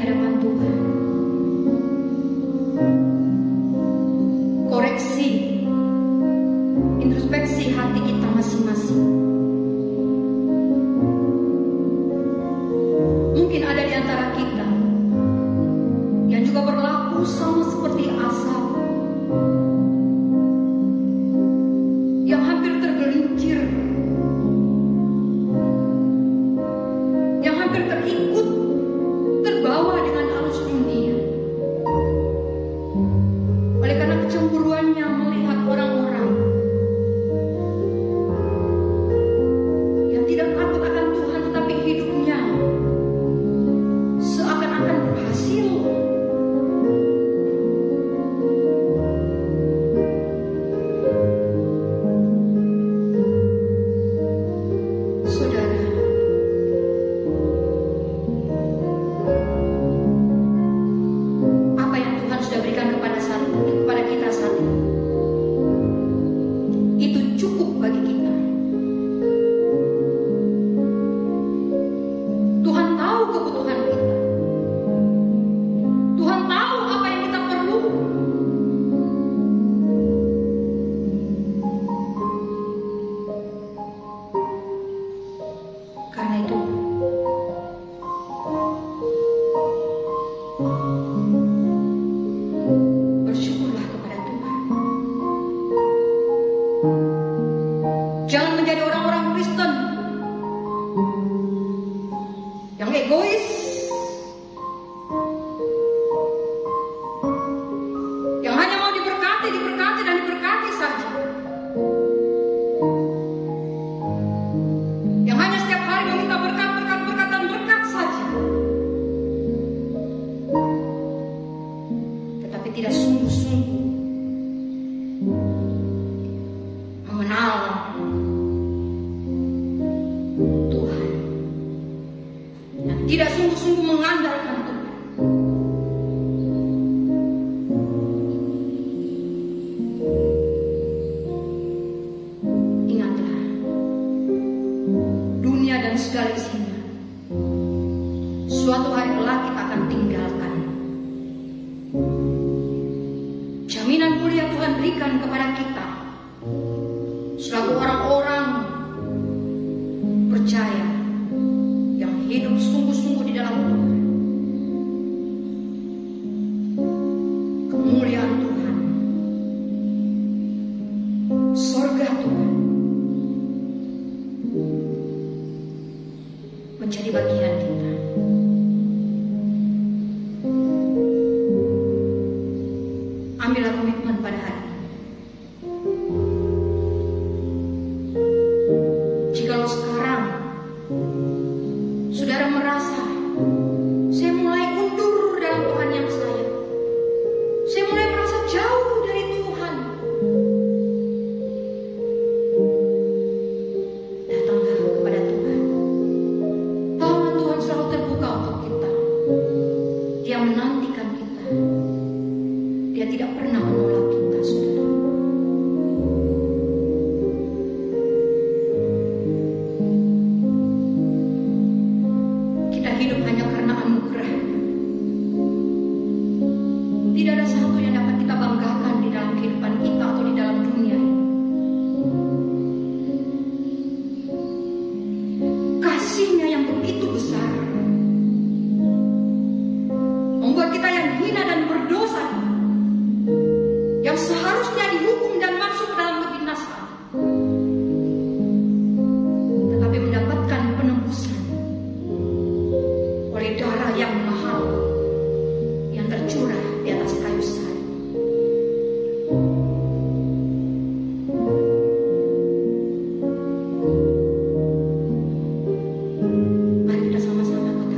hadapan Tuhan. Koreksi, introspeksi hati kita masing-masing. Mungkin ada di antara kita yang juga berlaku sama seperti Asaf, yang hampir tergelincir, yang hampir terikut, terbawa dengan arus dunia. Oleh karena kecemburuannya melihat orang-orang yang tidak takut akan Tuhan, tetapi hidupnya seakan-akan berhasil. Saudara, apa yang Tuhan sudah berikan kepada kita saat ini, itu cukup bagi kita. Tuhan tahu kebutuhan kita. Tuhan tahu apa yang kita perlu. Karena itu, bersyukurlah kepada Tuhan. Jangan menjadi orang-orang Kristen yang egois, yang hanya mau diberkati dan diberkati saja, yang hanya setiap hari meminta berkat dan berkat saja, tetapi tidak sungguh-sungguh mengenal Tuhan, dan tidak sungguh-sungguh mengandalkan Tuhan. Ingatlah, dunia dan segala isinya suatu hari kelak kita akan tinggalkan. Jaminan mulia Tuhan berikan kepada kita selaku orang-orang percaya yang hidup sungguh-sungguh di dalam Tuhan. Kemuliaan Tuhan, sorga Tuhan menjadi bagian kita. Ambillah komitmen pada hari ini. Jikalau sekarang saudara merasa, saya mulai mundur dalam Tuhan yang saya mulai merasa jauh dari Tuhan, datanglah kepada Tuhan. Tangan Tuhan selalu terbuka untuk kita. Dia menantikan kita. Dia tidak pernah menolak kita, saudara. Kita hidup hanya karena anugerah. Tidak ada satu yang dapat kita banggakan di dalam kehidupan kita atau di dalam dunia ini. Kasih-Nya yang begitu besar membuat kita yang hina dan berdosa, yang seharusnya dihukum dan masuk dalam kebinasaan, tetapi mendapatkan penembusan oleh darah yang mahal yang tercurah di atas kayu salib. Mari kita sama-sama katakan,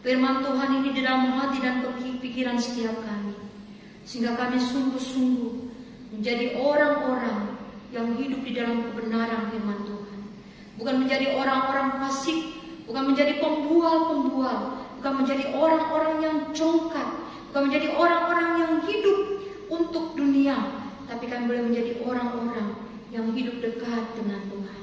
firman Tuhan ini di dalam hati dan pikiran setiap kami, sehingga kami sungguh-sungguh menjadi orang-orang yang hidup di dalam kebenaran firman Tuhan. Bukan menjadi orang-orang fasik, bukan menjadi pembual-pembual, bukan menjadi orang-orang yang congkak, bukan menjadi orang-orang yang hidup untuk dunia, tapi kami boleh menjadi orang-orang yang hidup dekat dengan Tuhan.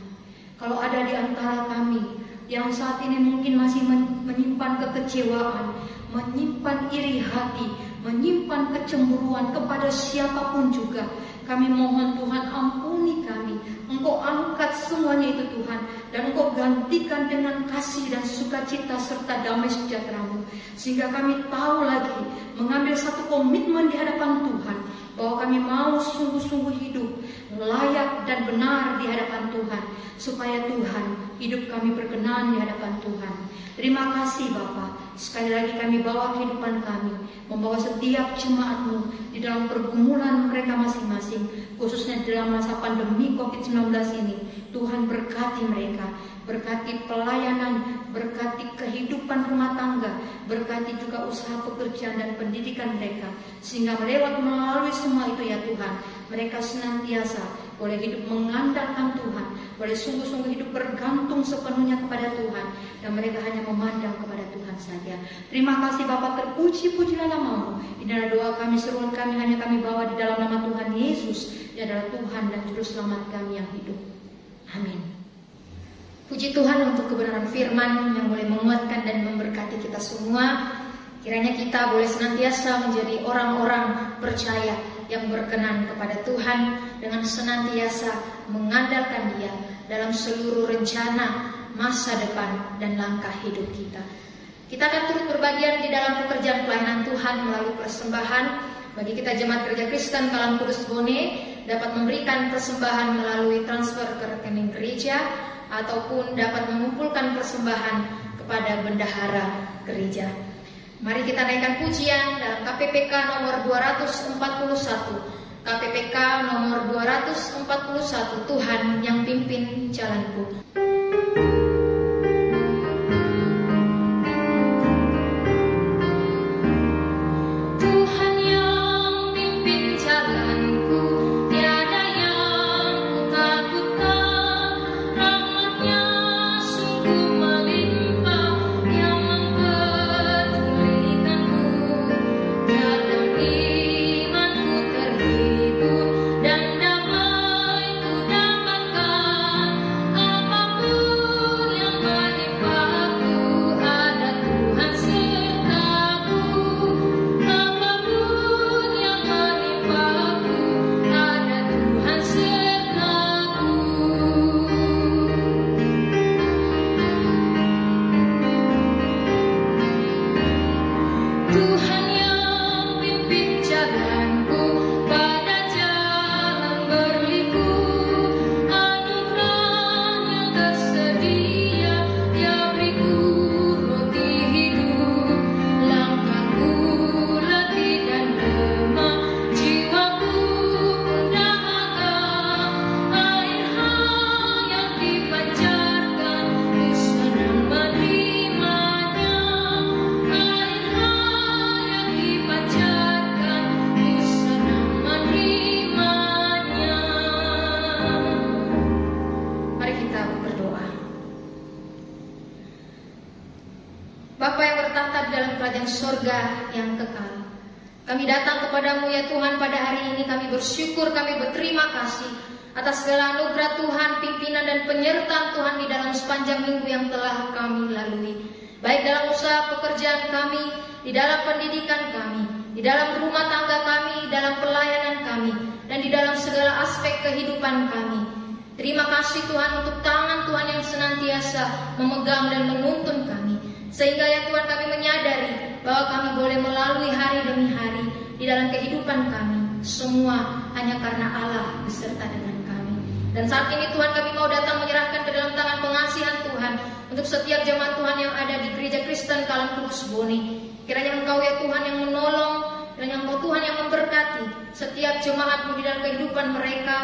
Kalau ada di antara kami yang saat ini mungkin masih menyimpan kekecewaan, menyimpan iri hati, menyimpan kecemburuan kepada siapapun juga, kami mohon Tuhan ampuni kami. Engkau angkat semuanya itu Tuhan, dan Engkau gantikan dengan kasih dan sukacita serta damai sejahtera-Mu, sehingga kami tahu lagi mengambil satu komitmen di hadapan Tuhan, bahwa kami mau sungguh-sungguh hidup layak dan benar di hadapan Tuhan, supaya Tuhan hidup kami berkenan di hadapan Tuhan. Terima kasih Bapa. Sekali lagi kami bawa kehidupan kami, membawa setiap jemaat-Mu di dalam pergumulan mereka masing-masing, khususnya dalam masa pandemi COVID-19 ini. Tuhan berkati mereka, berkati pelayanan, berkati kehidupan rumah tangga, berkati juga usaha pekerjaan dan pendidikan mereka, sehingga melalui semua itu ya Tuhan, mereka senantiasa boleh hidup mengandalkan Tuhan, boleh sungguh-sungguh hidup bergantung sepenuhnya kepada Tuhan, dan mereka hanya memandang kepada Tuhan saja. Terima kasih Bapa, terpuji-pujilah nama-Mu. Ini adalah doa kami, seruan kami hanya kami bawa di dalam nama Tuhan Yesus. Dia adalah Tuhan dan Juru Selamat kami yang hidup. Amin. Puji Tuhan untuk kebenaran firman yang boleh menguatkan dan memberkati kita semua. Kiranya kita boleh senantiasa menjadi orang-orang percaya yang berkenan kepada Tuhan, dengan senantiasa mengandalkan Dia dalam seluruh rencana masa depan dan langkah hidup kita. Kita akan turut berbagian di dalam pekerjaan pelayanan Tuhan melalui persembahan. Bagi kita jemaat Gereja Kristen Kalam Kudus Bone, dapat memberikan persembahan melalui transfer ke rekening gereja, ataupun dapat mengumpulkan persembahan kepada bendahara gereja. Mari kita naikkan pujian dalam KPPK nomor 241. KPPK nomor 241, Tuhan yang pimpin jalanku. Surga yang kekal, kami datang kepadamu ya Tuhan pada hari ini. Kami bersyukur, kami berterima kasih atas segala anugerah Tuhan, pimpinan dan penyertaan Tuhan di dalam sepanjang minggu yang telah kami lalui, baik dalam usaha pekerjaan kami, di dalam pendidikan kami, di dalam rumah tangga kami, dalam pelayanan kami, dan di dalam segala aspek kehidupan kami. Terima kasih Tuhan untuk tangan Tuhan yang senantiasa memegang dan menuntun kami, sehingga ya Tuhan kami menyadari bahwa kami boleh melalui hari demi hari di dalam kehidupan kami, semua hanya karena Allah beserta dengan kami. Dan saat ini Tuhan kami mau datang menyerahkan ke dalam tangan pengasihan Tuhan untuk setiap jemaat Tuhan yang ada di Gereja Kristen Kalam Kudus Bone. Kiranya Engkau ya Tuhan yang menolong, kiranya Engkau Tuhan yang memberkati setiap jemaat-Mu di dalam kehidupan mereka,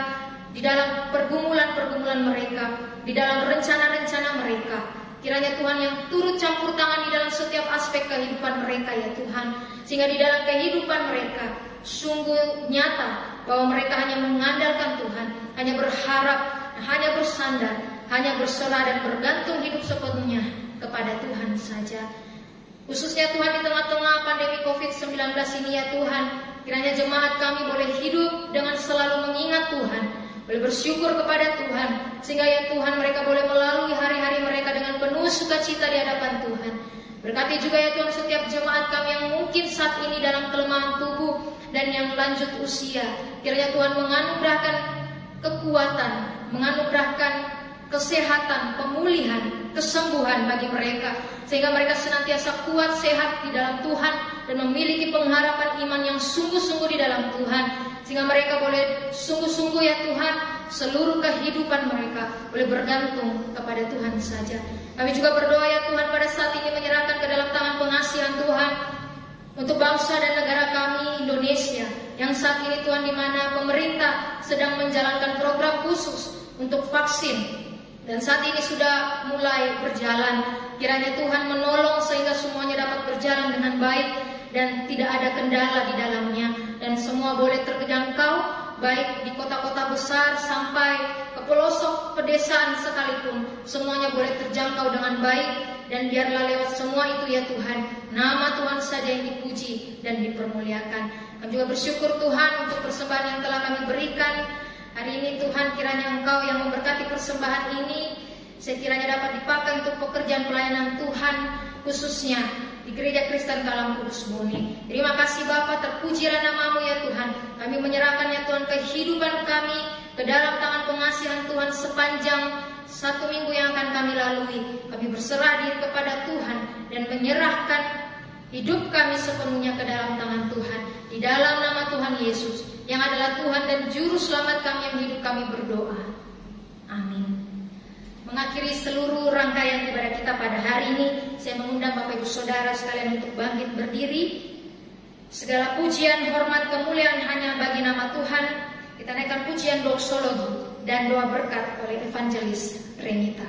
di dalam pergumulan-pergumulan mereka, di dalam rencana-rencana mereka. Kiranya Tuhan yang turut campur tangan di dalam setiap aspek kehidupan mereka ya Tuhan. Sehingga di dalam kehidupan mereka sungguh nyata bahwa mereka hanya mengandalkan Tuhan, hanya berharap, hanya bersandar, hanya berserah dan bergantung hidup sepenuhnya kepada Tuhan saja. Khususnya Tuhan di tengah-tengah pandemi COVID-19 ini ya Tuhan, kiranya jemaat kami boleh hidup dengan selalu mengingat Tuhan, boleh bersyukur kepada Tuhan, sehingga ya Tuhan mereka boleh melalui hari-hari mereka dengan penuh sukacita di hadapan Tuhan. Berkati juga ya Tuhan setiap jemaat kami yang mungkin saat ini dalam kelemahan tubuh dan yang lanjut usia. Kiranya Tuhan menganugerahkan kekuatan, menganugerahkan kesehatan, pemulihan, kesembuhan bagi mereka, sehingga mereka senantiasa kuat, sehat di dalam Tuhan dan memiliki pengharapan iman yang sungguh-sungguh di dalam Tuhan, sehingga mereka boleh sungguh-sungguh ya Tuhan seluruh kehidupan mereka boleh bergantung kepada Tuhan saja. Kami juga berdoa ya Tuhan pada saat ini menyerahkan ke dalam tangan pengasihan Tuhan untuk bangsa dan negara kami Indonesia, yang saat ini Tuhan di mana pemerintah sedang menjalankan program khusus untuk vaksin. Dan saat ini sudah mulai berjalan. Kiranya Tuhan menolong sehingga semuanya dapat berjalan dengan baik dan tidak ada kendala di dalamnya. Dan semua boleh terjangkau, baik di kota-kota besar sampai ke pelosok pedesaan sekalipun. Semuanya boleh terjangkau dengan baik. Dan biarlah lewat semua itu ya Tuhan, nama Tuhan saja yang dipuji dan dipermuliakan. Kami juga bersyukur Tuhan untuk persembahan yang telah kami berikan hari ini. Tuhan, kiranya Engkau yang memberkati persembahan ini, sekiranya dapat dipakai untuk pekerjaan pelayanan Tuhan, khususnya di Gereja Kristen Kalam Kudus Bone. Terima kasih Bapa, terpujilah nama-Mu ya Tuhan. Kami menyerahkan ya Tuhan kehidupan kami ke dalam tangan pengasihan Tuhan sepanjang 1 minggu yang akan kami lalui. Kami berserah diri kepada Tuhan dan menyerahkan hidup kami sepenuhnya ke dalam tangan Tuhan. Di dalam nama Tuhan Yesus, yang adalah Tuhan dan Juru Selamat kami yang hidup, kami berdoa. Amin. Mengakhiri seluruh rangkaian ibadah kita pada hari ini, saya mengundang Bapak Ibu Saudara sekalian untuk bangkit berdiri. Segala pujian, hormat, kemuliaan hanya bagi nama Tuhan. Kita naikkan pujian doksologi dan doa berkat oleh Evangelis Renita.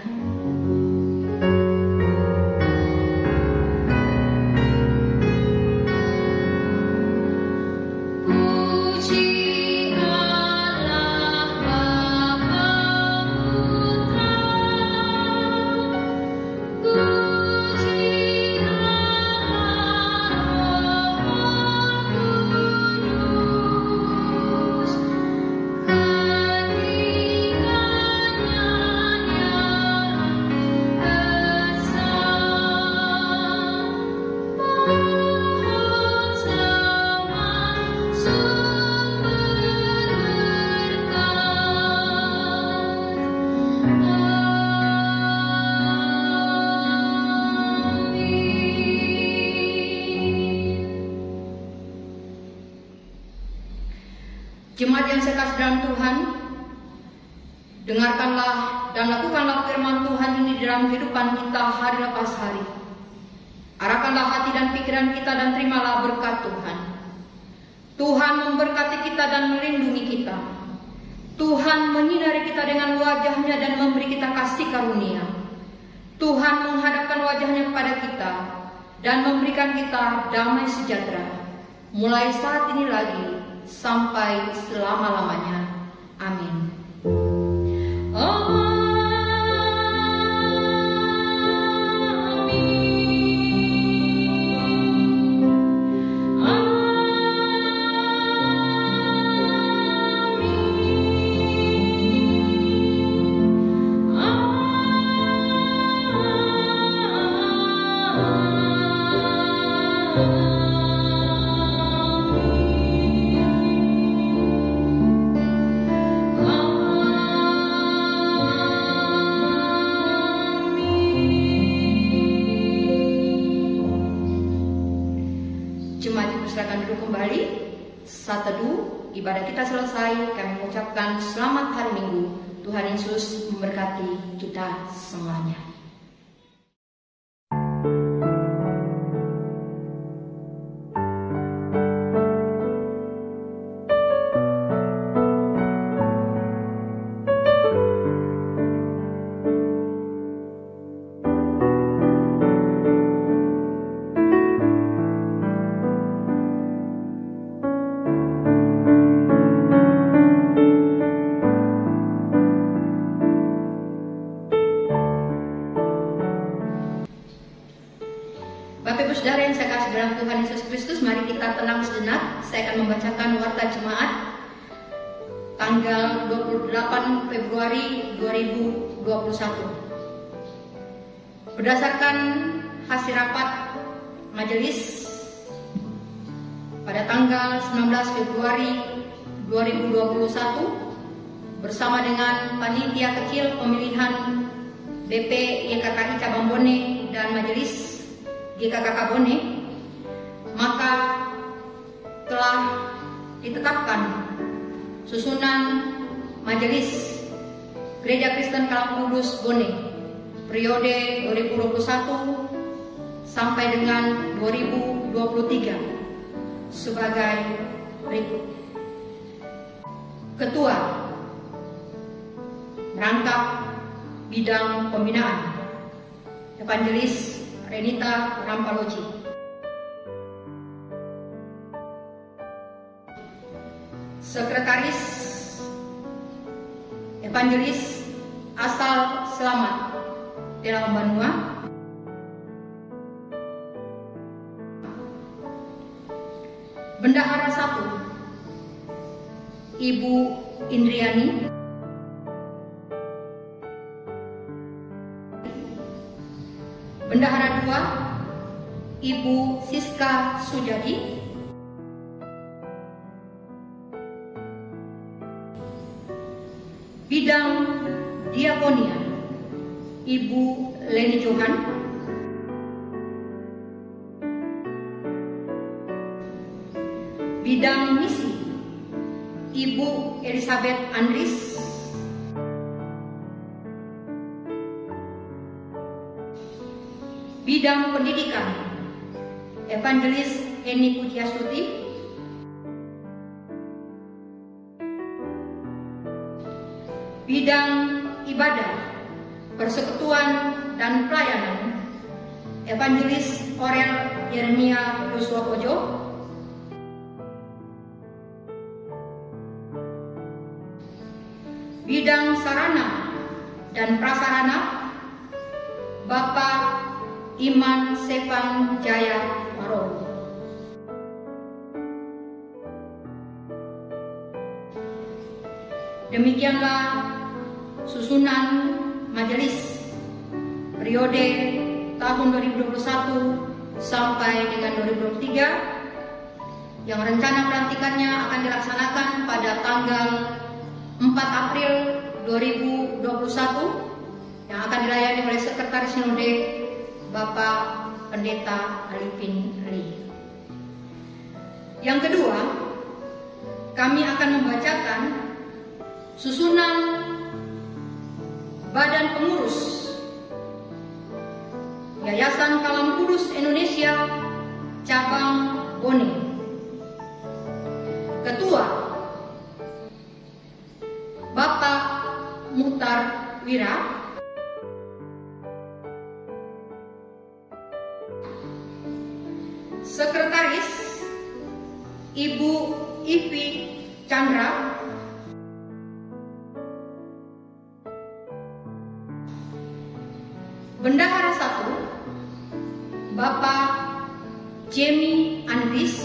Jemaat yang saya kasih dalam Tuhan, dengarkanlah dan lakukanlah firman Tuhan ini dalam kehidupan kita hari lepas hari. Arahkanlah hati dan pikiran kita dan terimalah berkat Tuhan. Tuhan memberkati kita dan melindungi kita. Tuhan menyinari kita dengan wajahnya dan memberi kita kasih karunia. Tuhan menghadapkan wajahnya kepada kita dan memberikan kita damai sejahtera, mulai saat ini lagi sampai selama-lamanya. Amin. Silakan duduk kembali. Saat teduh ibadah kita selesai, kami mengucapkan selamat hari Minggu. Tuhan Yesus memberkati kita semuanya. kita tenang sejenak, saya akan membacakan warta jemaat tanggal 28 Februari 2021. Berdasarkan hasil rapat majelis pada tanggal 19 Februari 2021 bersama dengan panitia kecil pemilihan BP YKKI Cabang Bone dan Majelis GKKK Bone, maka telah ditetapkan susunan Majelis Gereja Kristen Kalang Kudus Bone periode 2021 sampai dengan 2023 sebagai berikut. Ketua merangkap bidang pembinaan Evangelis Renita Rampaloci. Sekretaris Evangelis Asal Selamat Dela Banua. Bendahara 1 Ibu Indriani. Bendahara 2 Ibu Siska Sujadi. Bidang Diakonia Ibu Leni Johan. Bidang Misi Ibu Elizabeth Andris. Bidang Pendidikan Evangelis Eni Pujiastuti. Bidang Ibadah, Persekutuan dan Pelayanan Evangelis Orel Yeremia Yosua Kojo. Bidang Sarana dan Prasarana Bapak Iman Sepang Jaya Waro. Demikianlah susunan majelis periode tahun 2021 sampai dengan 2023 yang rencana pelantikannya akan dilaksanakan pada tanggal 4 April 2021 yang akan dilayani oleh Sekretaris Sinode Bapak Pendeta Alipin Lee. Yang kedua, kami akan membacakan susunan Badan Pengurus Yayasan Kalang Kudus Indonesia Cabang Bone. Ketua Bapak Muhtar Wira. Sekretaris Ibu Ivi Chandra. Bendahara 1 Bapak Jamie Andris.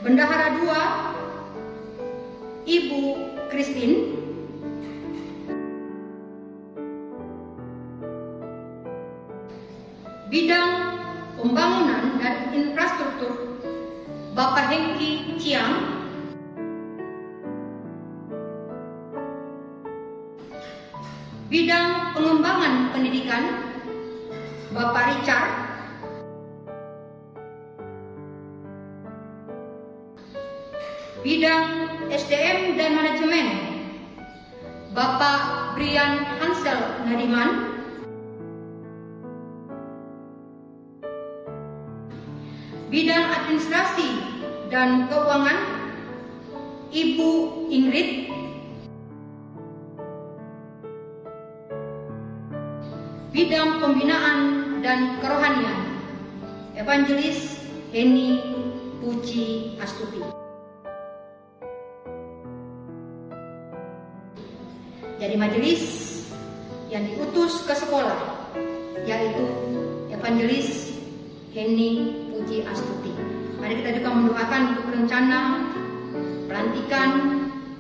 Bendahara 2 Ibu Christine. Bidang Pembangunan dan Infrastruktur Bapak Hengki Ciang. Bidang Pengembangan Pendidikan Bapak Richard. Bidang SDM dan Manajemen Bapak Brian Hansel Nadiman. Bidang Administrasi dan Keuangan Ibu Ingrid. Bidang Pembinaan dan Kerohanian Evangelis Heni Puji Astuti. Jadi majelis yang diutus ke sekolah yaitu Evangelis Henny Puji Astuti. Mari kita juga mendoakan untuk rencana pelantikan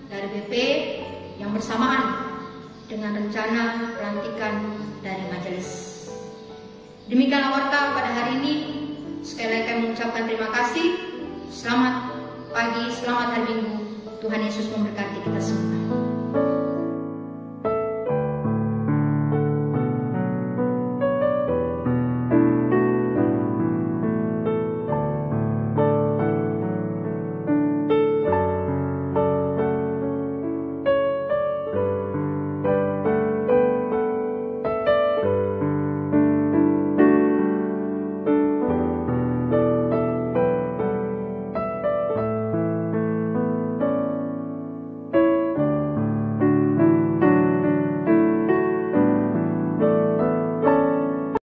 dari BP yang bersamaan dengan rencana pelantikan dari majelis. Demikianlah warta pada hari ini. Sekali lagi kami mengucapkan terima kasih. Selamat pagi, selamat hari Minggu. Tuhan Yesus memberkati kita semua.